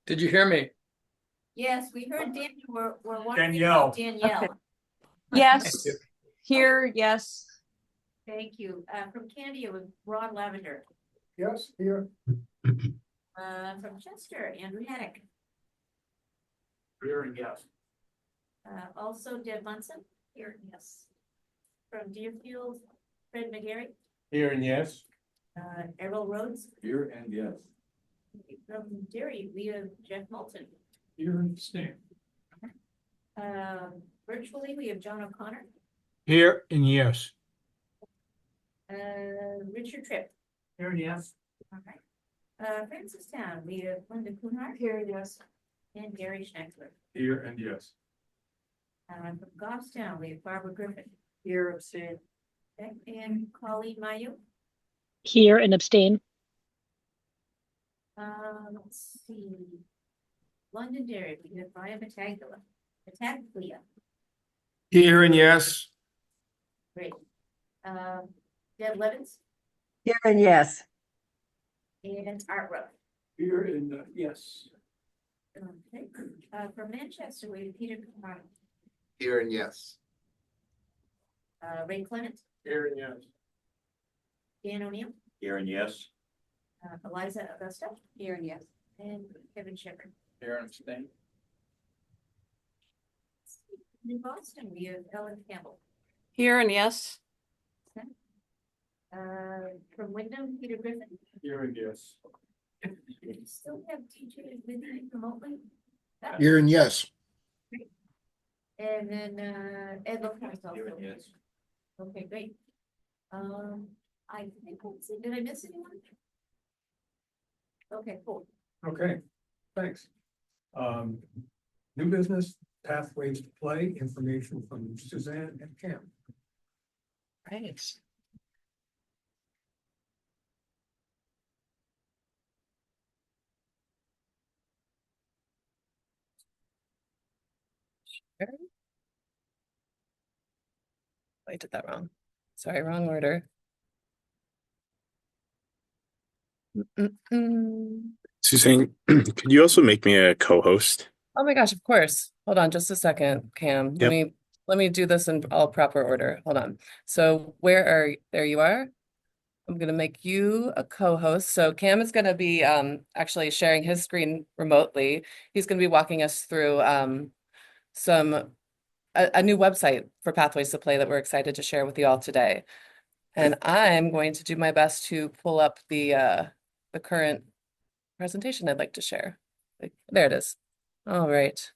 Did you hear me? Yes, we heard Daniel, we're wondering Danielle. about Danielle. Yes, here, yes. Thank you. From Canada with Ron Lavender. Yes, here. From Chester, Andrew Haddock. Here and yes. Also Deb Munson, here, yes. From Deerfield, Fred McGarry. Here and yes. Errol Rhodes. Here and yes. From Derry, we have Jeff Moulton. Here and stand. Virtually, we have John O'Connor. Here and yes. Richard Tripp. Here and yes. All right. Francistown, we have Linda Kuhnhart. Here and yes. And Gary Schneckler. Here and yes. From Goffstown, we have Barbara Griffin. Here, abstain. Okay, and Colleen Mayu. Here and abstain. Let's see. Londonderry, we have Brian Battaglia. Here and yes. Great. Deb Levins Here and yes. and Art Rowe. Here and yes. Okay. From Manchester, we have Peter Kumar, Here and yes. Ray Clement, Here and yes. Dan O'Neill, Here and yes. Eliza Augusta. Here and yes. And Kevin Shepherd. Here and abstain. In Boston, we have Ellen Campbell. Here and yes. From Wyndham, Peter Griffin. Here and yes. We still have teachers with you remotely. Here and yes. And then, Ed Lopez also. Here and yes. Okay, great. I think that's it. Did I miss anyone? Okay, cool. Okay, thanks. New business, pathways to play, information from Suzanne and Cam. Right. I did that wrong. Sorry, wrong order. Suzanne, could you also make me a co-host? Oh my gosh, of course. Hold on just a second, Cam. Yep. Let me do this in all proper order. Hold on. So there you are. I'm gonna make you a co-host. So Cam is gonna be actually sharing his screen remotely. He's gonna be walking us through a new website for Pathways to Play that we're excited to share with you all today. And I'm going to do my best to pull up the current presentation I'd like to share. There it is. All right.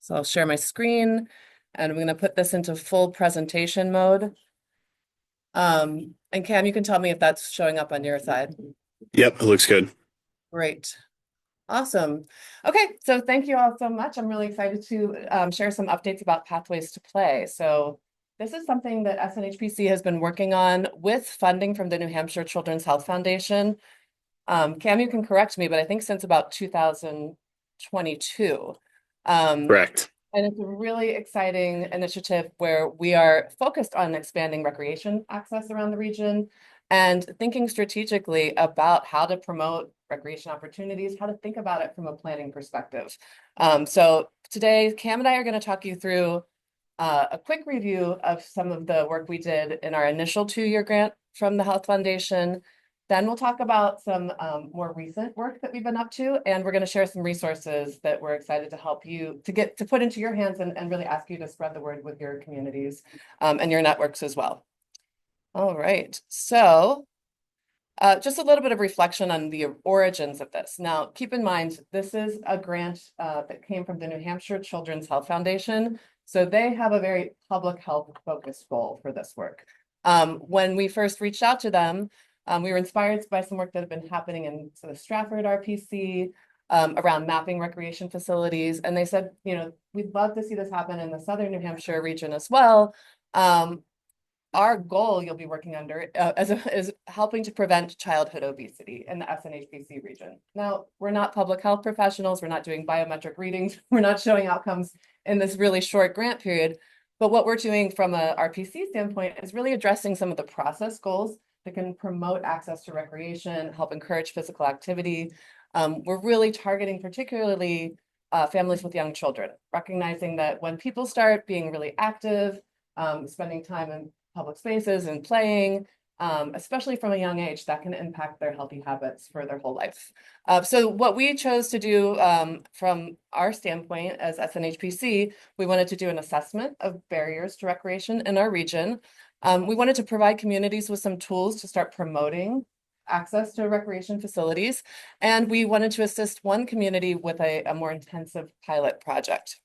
So I'll share my screen and I'm going to put this into full presentation mode. And Cam, you can tell me if that's showing up on your side. Yep, it looks good. Great. Awesome. Okay, so thank you all so much. I'm really excited to share some updates about Pathways to Play. So this is something that SNHPC has been working on with funding from the New Hampshire Children's Health Foundation. Cam, you can correct me, but I think since about 2022. Correct. And it's a really exciting initiative where we are focused on expanding recreation access around the region and thinking strategically about how to promote recreation opportunities, how to think about it from a planning perspective. So today, Cam and I are going to talk you through a quick review of some of the work we did in our initial 2-year grant from the Health Foundation. Then we'll talk about some more recent work that we've been up to, and we're going to share some resources that we're excited to help you to put into your hands and really ask you to spread the word with your communities and your networks as well. All right, so just a little bit of reflection on the origins of this. Now, keep in mind, this is a grant that came from the New Hampshire Children's Health Foundation. So they have a very public health focused goal for this work. When we first reached out to them, we were inspired by some work that had been happening in sort of Stratford RPC around mapping recreation facilities. And they said, you know, we'd love to see this happen in the Southern New Hampshire region as well. Our goal you'll be working under is helping to prevent childhood obesity in the SNHPC region. Now, we're not public health professionals. We're not doing biometric readings. We're not showing outcomes in this really short grant period. But what we're doing from a RPC standpoint is really addressing some of the process goals that can promote access to recreation, help encourage physical activity. We're really targeting particularly families with young children, recognizing that when people start being really active, spending time in public spaces and playing, especially from a young age, that can impact their healthy habits for their whole life. So what we chose to do from our standpoint as SNHPC, we wanted to do an assessment of barriers to recreation in our region. We wanted to provide communities with some tools to start promoting access to recreation facilities. And we wanted to assist one community with a more intensive pilot project.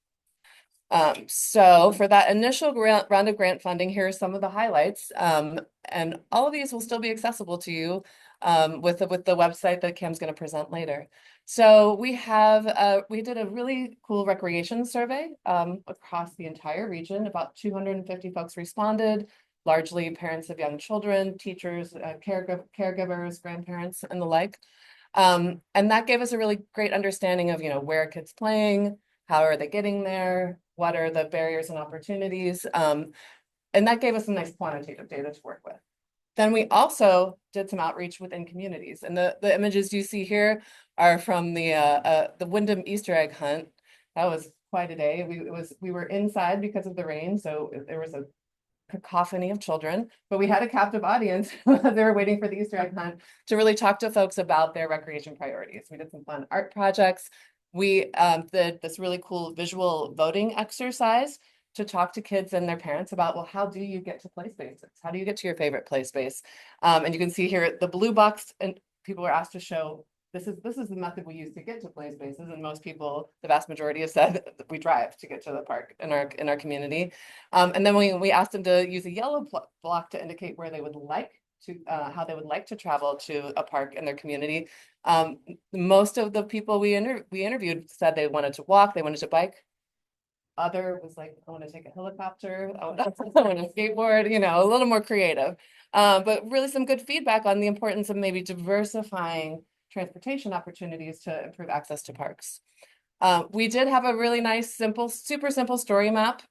So for that initial round of grant funding, here are some of the highlights. And all of these will still be accessible to you with the website that Cam's going to present later. So we did a really cool recreation survey across the entire region. About 250 folks responded, largely parents of young children, teachers, caregivers, grandparents, and the like. And that gave us a really great understanding of, you know, where are kids playing, how are they getting there, what are the barriers and opportunities, and that gave us some nice quantitative data to work with. Then we also did some outreach within communities, and the images you see here are from the Wyndham Easter egg hunt. That was quite a day. We were inside because of the rain, so there was a cacophony of children, but we had a captive audience. They were waiting for the Easter egg hunt to really talk to folks about their recreation priorities. We did some fun art projects. We did this really cool visual voting exercise to talk to kids and their parents about, well, how do you get to play spaces? How do you get to your favorite play space? And you can see here the blue box, and people were asked to show this is the method we use to get to play spaces, and most people, the vast majority, have said that we drive to get to the park in our community. And then we asked them to use a yellow block to indicate where they would like to how they would like to travel to a park in their community. Most of the people we interviewed said they wanted to walk, they wanted to bike. Other was like, I want to take a helicopter, I want to skateboard, you know, a little more creative. But really some good feedback on the importance of maybe diversifying transportation opportunities to improve access to parks. We did have a really nice, super simple story map.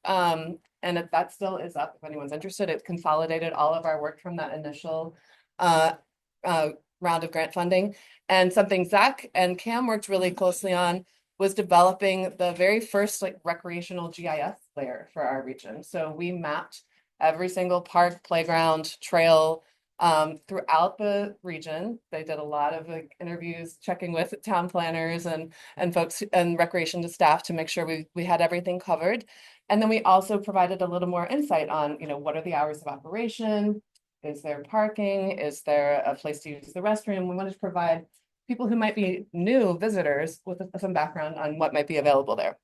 And that still is up if anyone's interested. It consolidated all of our work from that initial round of grant funding. And something Zach and Cam worked really closely on was developing the very first recreational GIS layer for our region. So we mapped every single park, playground, trail throughout the region. They did a lot of interviews, checking with town planners and folks and recreation staff to make sure we had everything covered. And then we also provided a little more insight on, you know, what are the hours of operation? Is there parking? Is there a place to use the restroom? We wanted to provide people who might be new visitors with some background on what might be available there.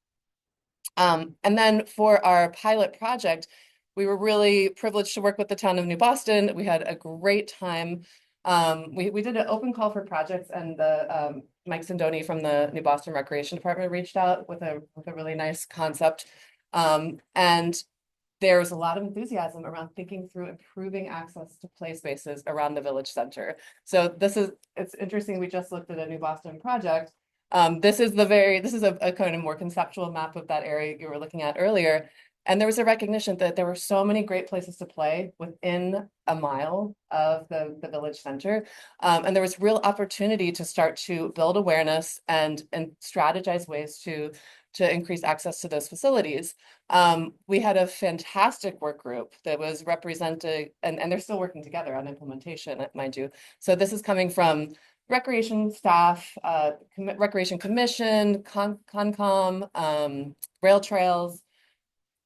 And then for our pilot project, we were really privileged to work with the town of New Boston. We had a great time We did an open call for projects, and the Mike Sindoni from the New Boston Recreation Department reached out with a really nice concept. And there's a lot of enthusiasm around thinking through improving access to play spaces around the village center. So it's interesting. We just looked at a New Boston project. This is a kind of more conceptual map of that area you were looking at earlier. And there was a recognition that there were so many great places to play within a mile of the village center. And there was real opportunity to start to build awareness and strategize ways to increase access to those facilities. We had a fantastic work group that was represented, and they're still working together on implementation, mind you. So this is coming from recreation staff, recreation commission, Concom, rail trails,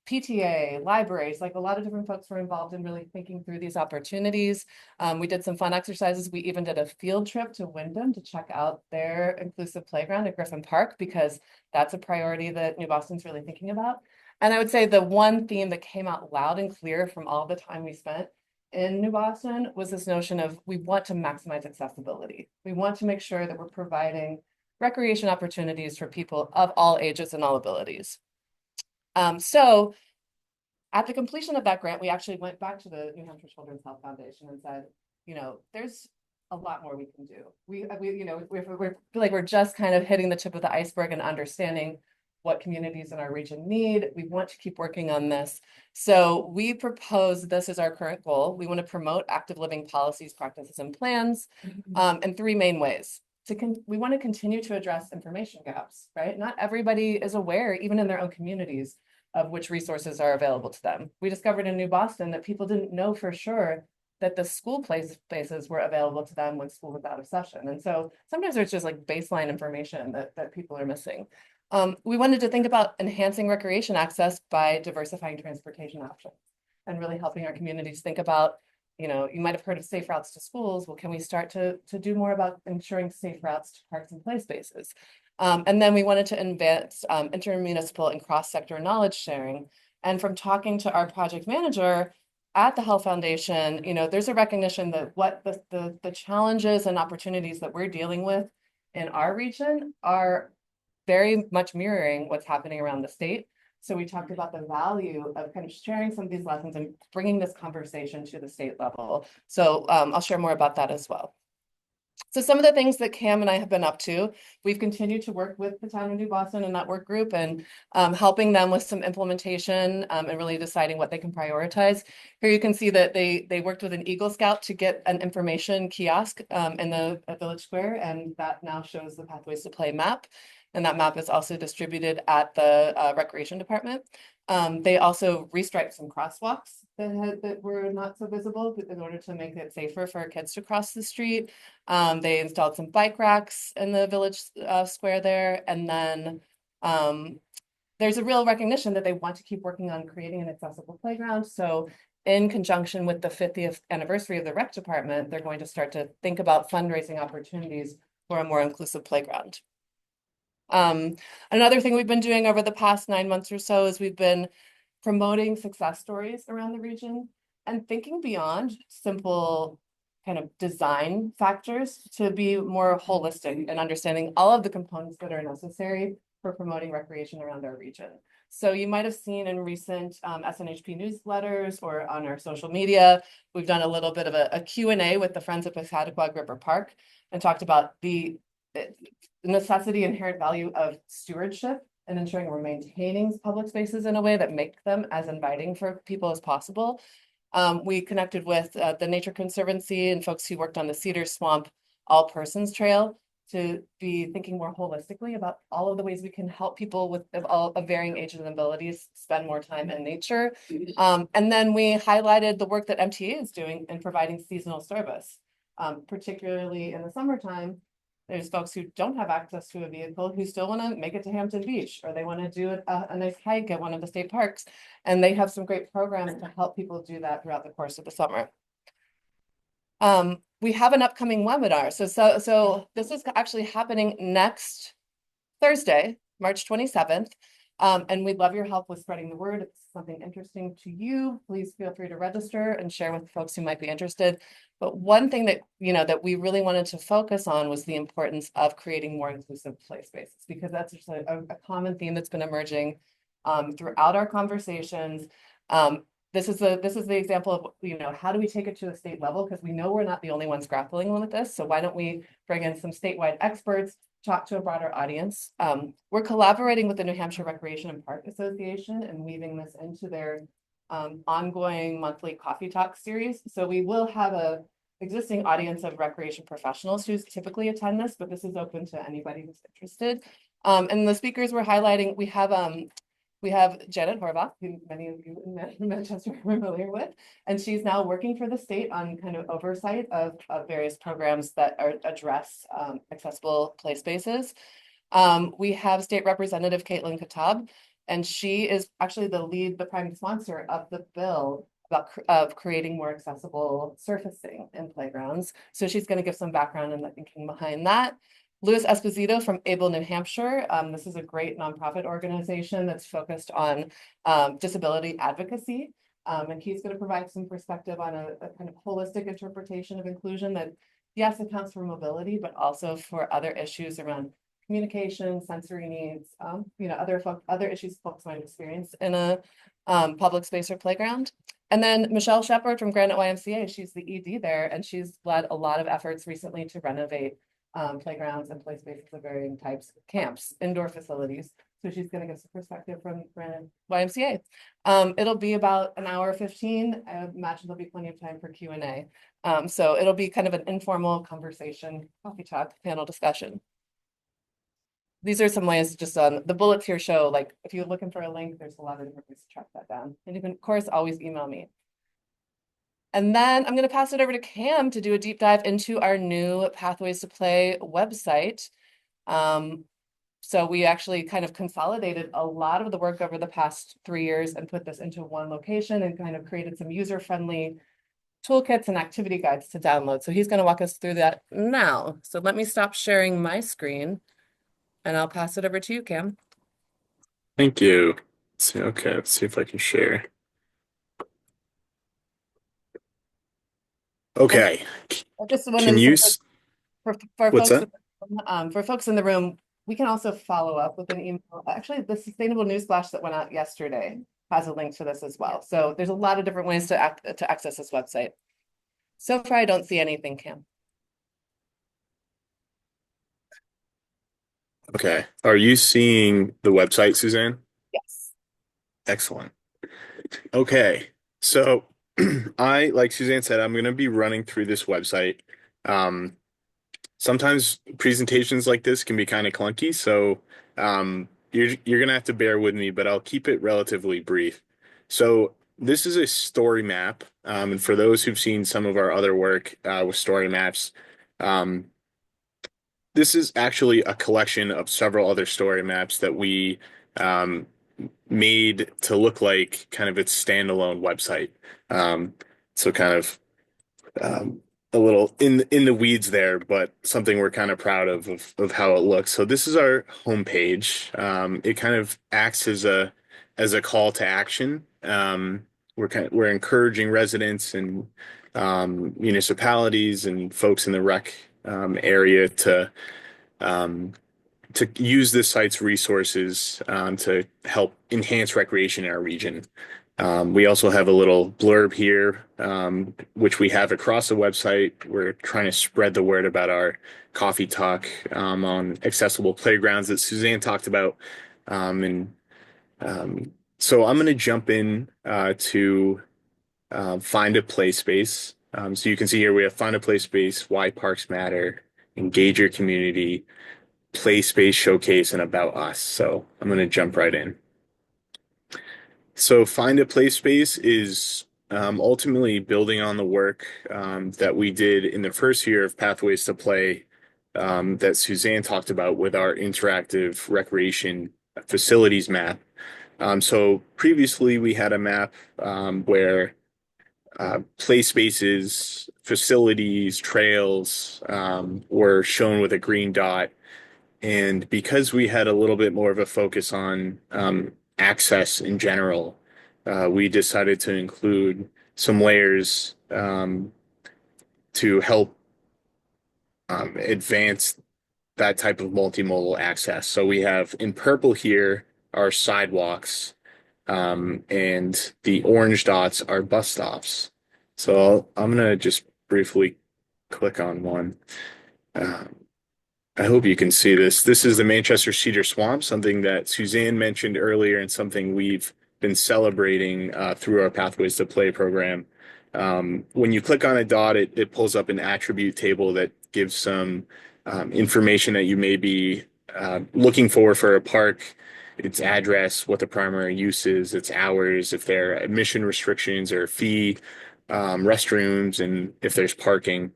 PTA, libraries, like a lot of different folks were involved in really thinking through these opportunities. We did some fun exercises. We even did a field trip to Wyndham to check out their inclusive playground at Griffin Park, because that's a priority that New Boston's really thinking about. And I would say the one theme that came out loud and clear from all the time we spent in New Boston was this notion of, we want to maximize accessibility. We want to make sure that we're providing recreation opportunities for people of all ages and all abilities. So at the completion of that grant, we actually went back to the New Hampshire Children's Health Foundation and said, there's a lot more we can do. We feel like we're just kind of hitting the tip of the iceberg and understanding what communities in our region need. We want to keep working on this. So we propose, this is our current goal. We want to promote active living policies, practices, and plans in three main ways. We want to continue to address information gaps, right? Not everybody is aware, even in their own communities, of which resources are available to them. We discovered in New Boston that people didn't know for sure that the school places were available to them when school was out of session. And so sometimes there's just like baseline information that people are missing. We wanted to think about enhancing recreation access by diversifying transportation options and really helping our communities think about, you might have heard of safe routes to schools. Well, can we start to do more about ensuring safe routes to parks and play spaces? And then we wanted to advance intermunicipal and cross-sector knowledge sharing. And from talking to our project manager at the Health Foundation, there's a recognition that what the challenges and opportunities that we're dealing with in our region are very much mirroring what's happening around the state. So we talked about the value of kind of sharing some of these lessons and bringing this conversation to the state level. So I'll share more about that as well. So some of the things that Cam and I have been up to, we've continued to work with the town of New Boston and that work group and helping them with some implementation and really deciding what they can prioritize. Here you can see that they worked with an Eagle Scout to get an information kiosk in the Village Square, and that now shows the Pathways to Play map. And that map is also distributed at the Recreation Department. They also restriped some crosswalks that were not so visible in order to make it safer for kids to cross the street. They installed some bike racks in the village square there. And then there's a real recognition that they want to keep working on creating an accessible playground. So in conjunction with the 50th anniversary of the rec department, they're going to start to think about fundraising opportunities for a more inclusive playground. Another thing we've been doing over the past 9 months or so is we've been promoting success stories around the region and thinking beyond simple kind of design factors to be more holistic and understanding all of the components that are necessary for promoting recreation around our region. So you might have seen in recent SNHP newsletters or on our social media, we've done a little bit of a Q&A with the Friends of Piscataqua River Park and talked about the necessity, inherent value of stewardship and ensuring we're maintaining public spaces in a way that make them as inviting for people as possible. We connected with the Nature Conservancy and folks who worked on the Cedar Swamp All Persons Trail to be thinking more holistically about all of the ways we can help people of varying ages and abilities spend more time in nature. And then we highlighted the work that MTA is doing in providing seasonal service, particularly in the summertime. There's folks who don't have access to a vehicle who still want to make it to Hampton Beach, or they want to do a nice hike at one of the state parks. And they have some great programs to help people do that throughout the course of the summer. We have an upcoming webinar. So this is actually happening next Thursday, March 27th. And we'd love your help with spreading the word. If it's something interesting to you, please feel free to register and share with folks who might be interested. But one thing that, that we really wanted to focus on was the importance of creating more inclusive play spaces, because that's just a common theme that's been emerging throughout our conversations. This is the example of, how do we take it to a state level? Because we know we're not the only ones grappling with this. So why don't we bring in some statewide experts, talk to a broader audience? We're collaborating with the New Hampshire Recreation and Park Association and weaving this into their ongoing monthly coffee talk series. So we will have a existing audience of recreation professionals who typically attend this, but this is open to anybody who's interested. And the speakers we're highlighting, we have Janet Horvath, who many of you in Manchester are familiar with, and she's now working for the state on kind of oversight of various programs that address accessible play spaces. We have State Representative Caitlin Katab, and she is actually the prime sponsor of the bill of creating more accessible surfacing in playgrounds. So she's going to give some background and the thinking behind that. Louis Esposito from Able New Hampshire. This is a great nonprofit organization that's focused on disability advocacy. And he's going to provide some perspective on a kind of holistic interpretation of inclusion that, yes, accounts for mobility, but also for other issues around communication, sensory needs, other issues folks might experience in a public space or playground. And then Michelle Shepard from Granite YMCA, she's the ED there, and she's led a lot of efforts recently to renovate playgrounds and play spaces of varying types, camps, indoor facilities. So she's going to give some perspective from Granite YMCA. It'll be about an hour 15. I imagine there'll be plenty of time for Q&A. So it'll be kind of an informal conversation, coffee talk, panel discussion. These are some ways just on the bullets here show, like if you're looking for a link, there's a lot of different ways to track that down. And you can, of course, always email me. And then I'm going to pass it over to Cam to do a deep dive into our new Pathways to Play website. So we actually kind of consolidated a lot of the work over the past 3 years and put this into one location and kind of created some user-friendly toolkits and activity guides to download. So he's going to walk us through that now. So let me stop sharing my screen and I'll pass it over to you, Cam. Thank you. Let's see if I can share. Okay. Just one Can you? for What's folks that? For folks in the room, we can also follow up with an email. Actually, the Sustainable Newsflash that went out yesterday has a link to this as well. So there's a lot of different ways to access this website. So far, I don't see anything, Cam. Okay. Are you seeing the website, Suzanne? Yes. Excellent. Okay. So like Suzanne said, I'm going to be running through this website. Sometimes presentations like this can be kind of clunky, so you're going to have to bear with me, but I'll keep it relatively brief. So this is a story map, and for those who've seen some of our other work with story maps, this is actually a collection of several other story maps that we made to look like kind of its standalone website. So kind of a little in the weeds there, but something we're kind of proud of how it looks. So this is our homepage. It kind of acts as a call to action. We're encouraging residents and municipalities and folks in the rec area to use this site's resources to help enhance recreation in our region. We also have a little blurb here, which we have across the website. We're trying to spread the word about our coffee talk on accessible playgrounds that Suzanne talked about. So I'm going to jump in to find a play space. So you can see here we have find a play space, why parks matter, engage your community, play space showcase, and about us. So I'm going to jump right in. So find a play space is ultimately building on the work that we did in the first year of Pathways to Play that Suzanne talked about with our interactive recreation facilities map. So previously we had a map where play spaces, facilities, trails were shown with a green dot. And because we had a little bit more of a focus on access in general, we decided to include some layers to help advance that type of multimodal access. So we have in purple here are sidewalks, and the orange dots are bus stops. So I'm gonna just briefly click on one. I hope you can see this. This is the Manchester Cedar Swamp, something that Suzanne mentioned earlier and something we've been celebrating through our Pathways to Play program. When you click on a dot, it pulls up an attribute table that gives some information that you may be looking for a park, its address, what the primary use is, its hours, if there are admission restrictions or fee, restrooms, and if there's parking.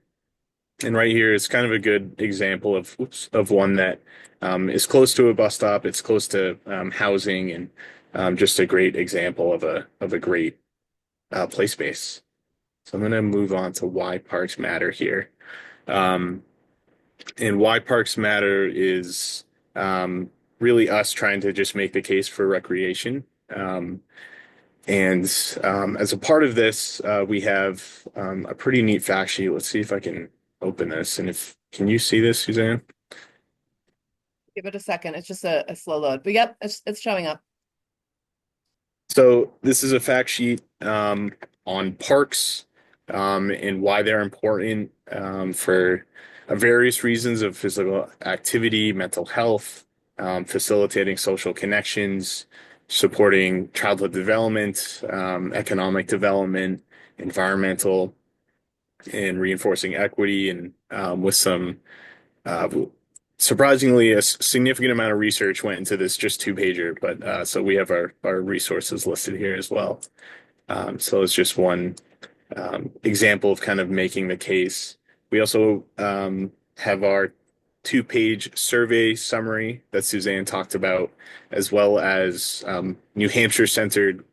And right here is kind of a good example of one that is close to a bus stop. It's close to housing, and just a great example of a great play space. So I'm going to move on to why parks matter here. And why parks matter is really us trying to just make the case for recreation. And as a part of this, we have a pretty neat fact sheet. Let's see if I can open this. And can you see this, Suzanne? Give it a second. It's just a slow load, but yep, it's showing up. So this is a fact sheet on parks and why they're important for various reasons of physical activity, mental health, facilitating social connections, supporting childhood development, economic development, environmental, and reinforcing equity, and with some surprisingly a significant amount of research went into this just 2-pager, but so we have our resources listed here as well. So it's just one example of kind of making the case. We also have our 2-page survey summary that Suzanne talked about, as well as New Hampshire centered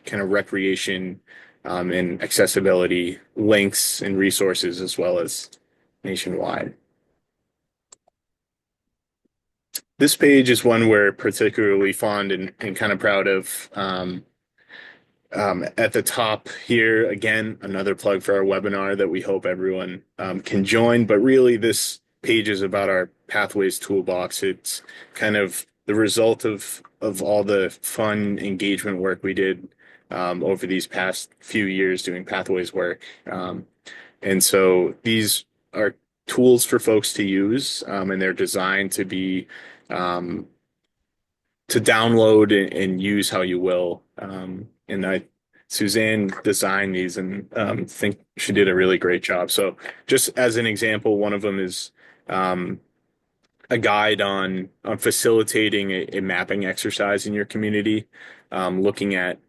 kind of recreation and accessibility links and resources, as well as nationwide. This page is one we're particularly fond and kind of proud of. At the top here, again, another plug for our webinar that we hope everyone can join. But really, this page is about our Pathways Toolbox. It's kind of the result of all the fun engagement work we did over these past few years doing Pathways work. And so these are tools for folks to use, and they're designed to be to download and use how you will. And Suzanne designed these, and think she did a really great job. So just as an example, one of them is a guide on facilitating a mapping exercise in your community, looking at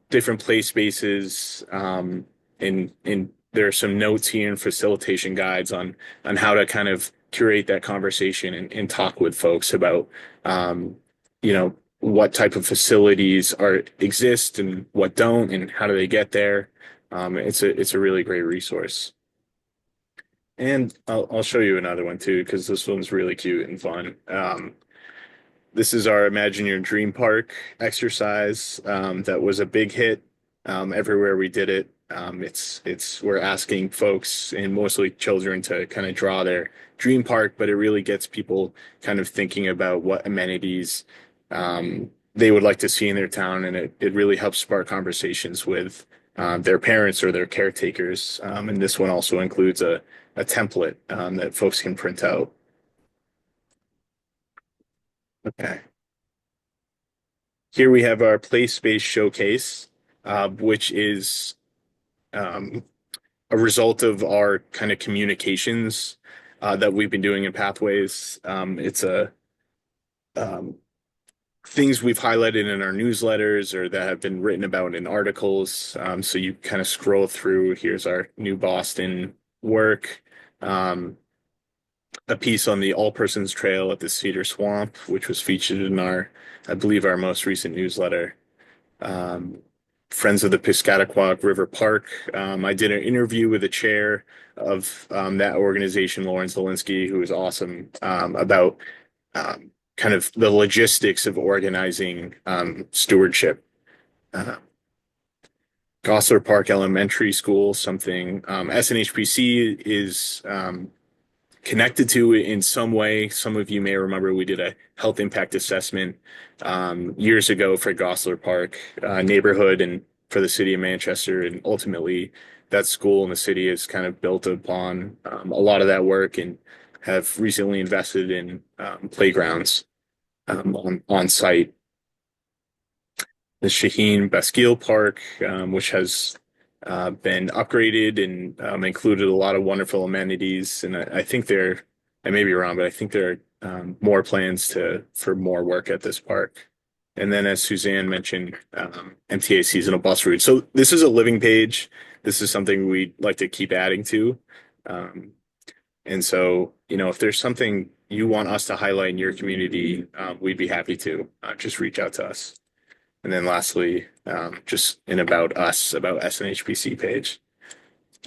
different play spaces, and there are some notes here and facilitation guides on how to kind of curate that conversation and talk with folks about what type of facilities exist and what don't, and how do they get there. It's a really great resource. And I'll show you another one too, because this one's really cute and fun. This is our Imagine Your Dream Park exercise that was a big hit everywhere we did it. We're asking folks, and mostly children, to kind of draw their dream park, but it really gets people kind of thinking about what amenities they would like to see in their town, and it really helps spark conversations with their parents or their caretakers. And this one also includes a template that folks can print out. Okay. Here we have our play space showcase, which is a result of our kind of communications that we've been doing in Pathways. It's things we've highlighted in our newsletters or that have been written about in articles. So you kind of scroll through. Here's our New Boston work. A piece on the All Persons Trail at the Cedar Swamp, which was featured in I believe our most recent newsletter. Friends of the Piscataquag River Park. I did an interview with the chair of that organization, Lauren Zielinski, who was awesome, about kind of the logistics of organizing stewardship. Gosler Park Elementary School, something SNHPC is connected to in some way. Some of you may remember we did a health impact assessment years ago for Gosler Park neighborhood and for the city of Manchester. And ultimately, that school and the city has kind of built upon a lot of that work and have recently invested in playgrounds on site. The Shaheen Baskeel Park, which has been upgraded and included a lot of wonderful amenities. And I think I may be wrong, but I think there are more plans for more work at this park. And then, as Suzanne mentioned, MTA seasonal bus route. So this is a living page. This is something we'd like to keep adding to. And so, if there's something you want us to highlight in your community, we'd be happy to just reach out to us. And then lastly, just about SNHPC page.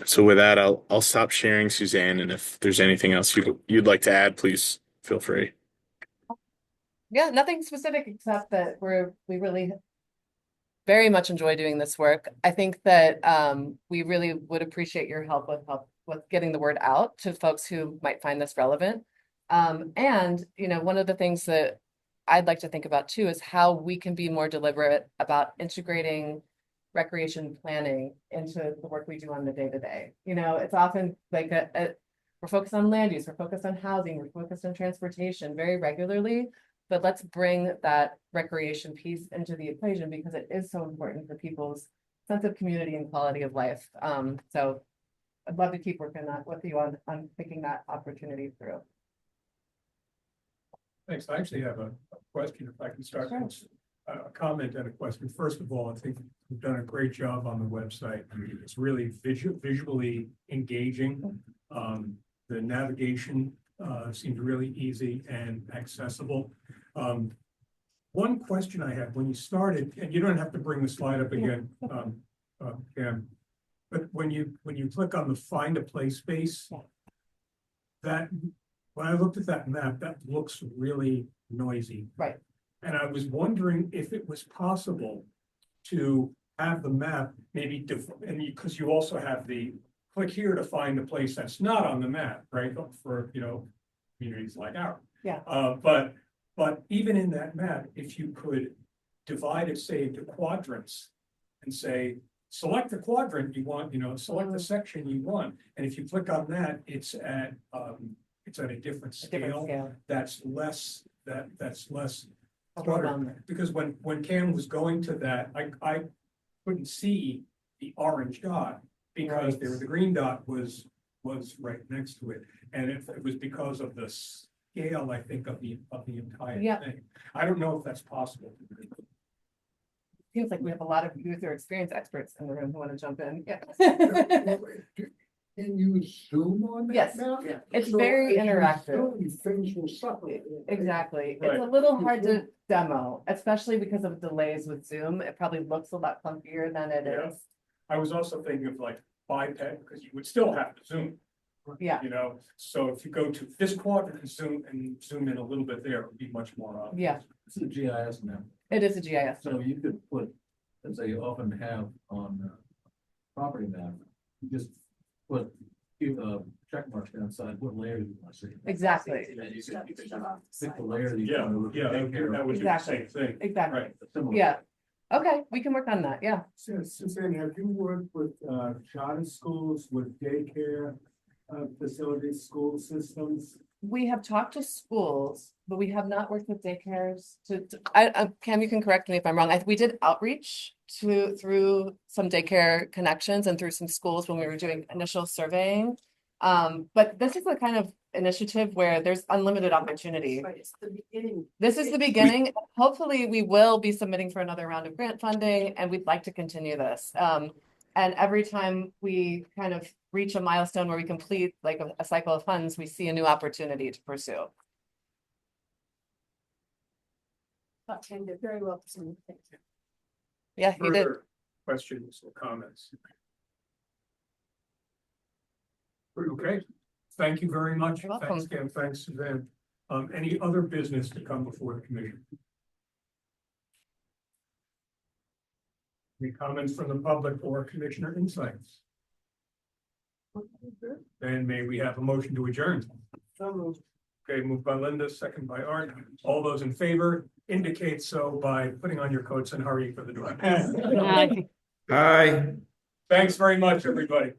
So with that, I'll stop sharing, Suzanne. And if there's anything else you'd like to add, please feel free. Yeah, nothing specific except that we really very much enjoy doing this work. I think that we really would appreciate your help with getting the word out to folks who might find this relevant. And one of the things that I'd like to think about too is how we can be more deliberate about integrating recreation planning into the work we do on the day-to-day. It's often like we're focused on land use, we're focused on housing, we're focused on transportation very regularly, but let's bring that recreation piece into the equation because it is so important for people's sense of community and quality of life. So I'd love to keep working with you on thinking that opportunity through. Thanks. I actually have a question, if I can start with a comment and a question. First of all, I think you've done a great job on the website. I mean, it's really visually engaging. The navigation seems really easy and accessible. One question I had when you started, and you don't have to bring the slide up again, Cam, but when you click on the find a play space, when I looked at that map, that looks really noisy. Right. And I was wondering if it was possible to have the map maybe, and because you also have the click here to find a place that's not on the map, right? For, communities like ours. Yeah. But even in that map, if you could divide it, say, into quadrants and say, select the quadrant you want, select the section you want. And if you click on that, it's at a different scale. That's less clutter. Because when Cam was going to that, I couldn't see the orange dot because the green dot was right next to it. And it was because of the scale, I think, of the entire thing. I don't know if that's possible. Seems like we have a lot of user experience experts in the room who want to jump in. Yeah. Can you zoom on that? Yes, map? it's So very as you interactive. zoom, things will separate. Exactly. Right. It's a little hard to demo, especially because of delays with Zoom. It probably looks a lot clunkier than it is. I was also thinking of like biped, because you would still have to zoom. Yeah. So if you go to this quadrant and zoom in a little bit there, it would be much more obvious. Yeah, It's a GIS map. it is a GIS. So you could put, as they often have on property map, you just put check marks down side, what layer you want to see. Exactly. And then you can pick the layer that you Yeah, want to that would do the same thing. Exactly. Right. Similar. Yeah. Okay, we can work on that. Yeah. Suzanne, have you worked with charter schools, with daycare facilities, school systems? We have talked to schools, but we have not worked with daycares. Cam, you can correct me if I'm wrong. We did outreach through some daycare connections and through some schools when we were doing initial surveying. But this is the kind of initiative where there's unlimited opportunity. Right, it's the beginning. This is the beginning. Hopefully, we will be submitting for another round of grant funding, and we'd like to continue this. And every time we kind of reach a milestone where we complete like a cycle of funds, we see a new opportunity to pursue. Okay, they're very well presented. Thank you. Yeah, you did. Further questions or comments? Okay, thank you very much. You're welcome. Thanks, Cam. Thanks, Suzanne. Any other business to come before the commission? Any comments from the public or commissioner insights? Then may we have a motion to adjourn? Okay, moved by Linda, second by Art. All those in favor indicate so by putting on your coats and hurrying for the door. Aye. Thanks very much, everybody.